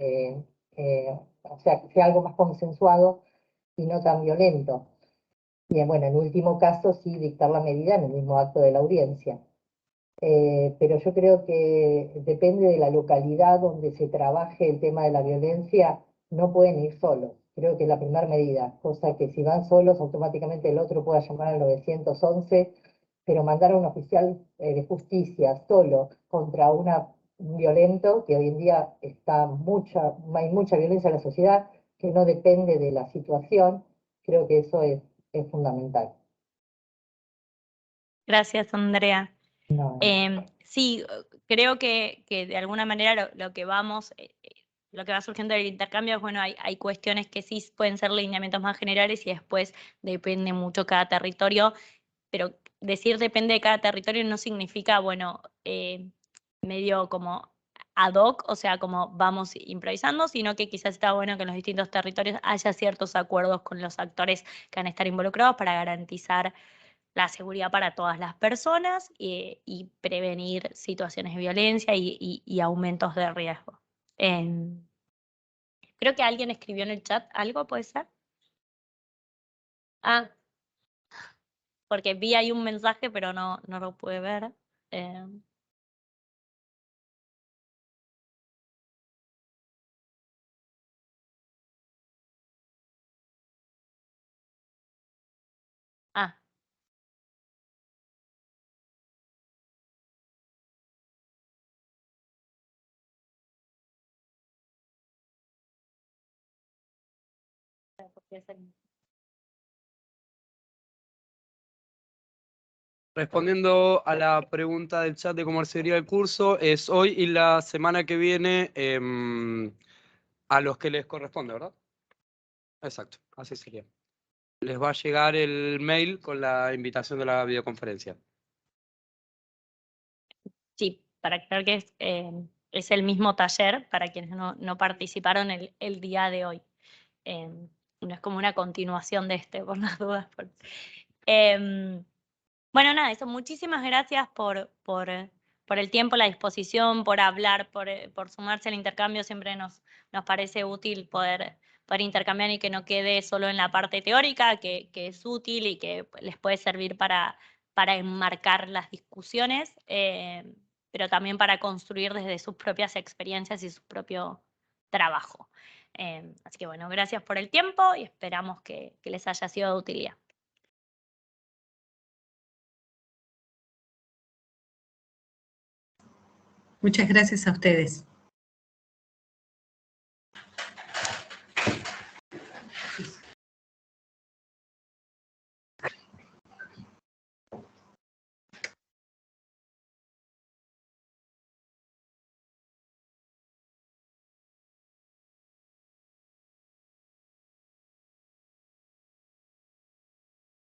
o sea, que sea algo más consensuado y no tan violento. Y bueno, en último caso, sí dictar la medida en el mismo acto de la audiencia. Pero yo creo que depende de la localidad donde se trabaje el tema de la violencia, no pueden ir solos. Creo que es la primera medida, cosa que si van solos, automáticamente el otro pueda llamar al 911, pero mandar a un oficial de justicia solo contra un violento, que hoy en día hay mucha violencia en la sociedad, que no depende de la situación, creo que eso es fundamental. Gracias, Andrea. No. Sí, creo que de alguna manera lo que va surgiendo del intercambio es, bueno, hay cuestiones que sí pueden ser lineamientos más generales y después depende mucho cada territorio, pero decir depende de cada territorio no significa, bueno, medio como ad hoc, o sea, como vamos improvisando, sino que quizás está bueno que en los distintos territorios haya ciertos acuerdos con los actores que van a estar involucrados para garantizar la seguridad para todas las personas y prevenir situaciones de violencia y aumentos de riesgo. Creo que alguien escribió en el chat algo, ¿puede ser? Ah, porque vi ahí un mensaje, pero no lo pude ver. Ah. Porque es el Respondiendo a la pregunta del chat de cómo sería el curso, es hoy y la semana que viene a los que les corresponde, ¿verdad? Exacto, así sería. Les va a llegar el mail con la invitación de la videoconferencia. Sí, para aclarar que es el mismo taller para quienes no participaron el día de hoy. No es como una continuación de este, por las dudas. Bueno, nada, eso. Muchísimas gracias por el tiempo, la disposición, por hablar, por sumarse al intercambio. Siempre nos parece útil poder intercambiar y que no quede solo en la parte teórica, que es útil y que les puede servir para enmarcar las discusiones, pero también para construir desde sus propias experiencias y su propio trabajo. Así que bueno, gracias por el tiempo y esperamos que les haya sido de utilidad. Muchas gracias a ustedes.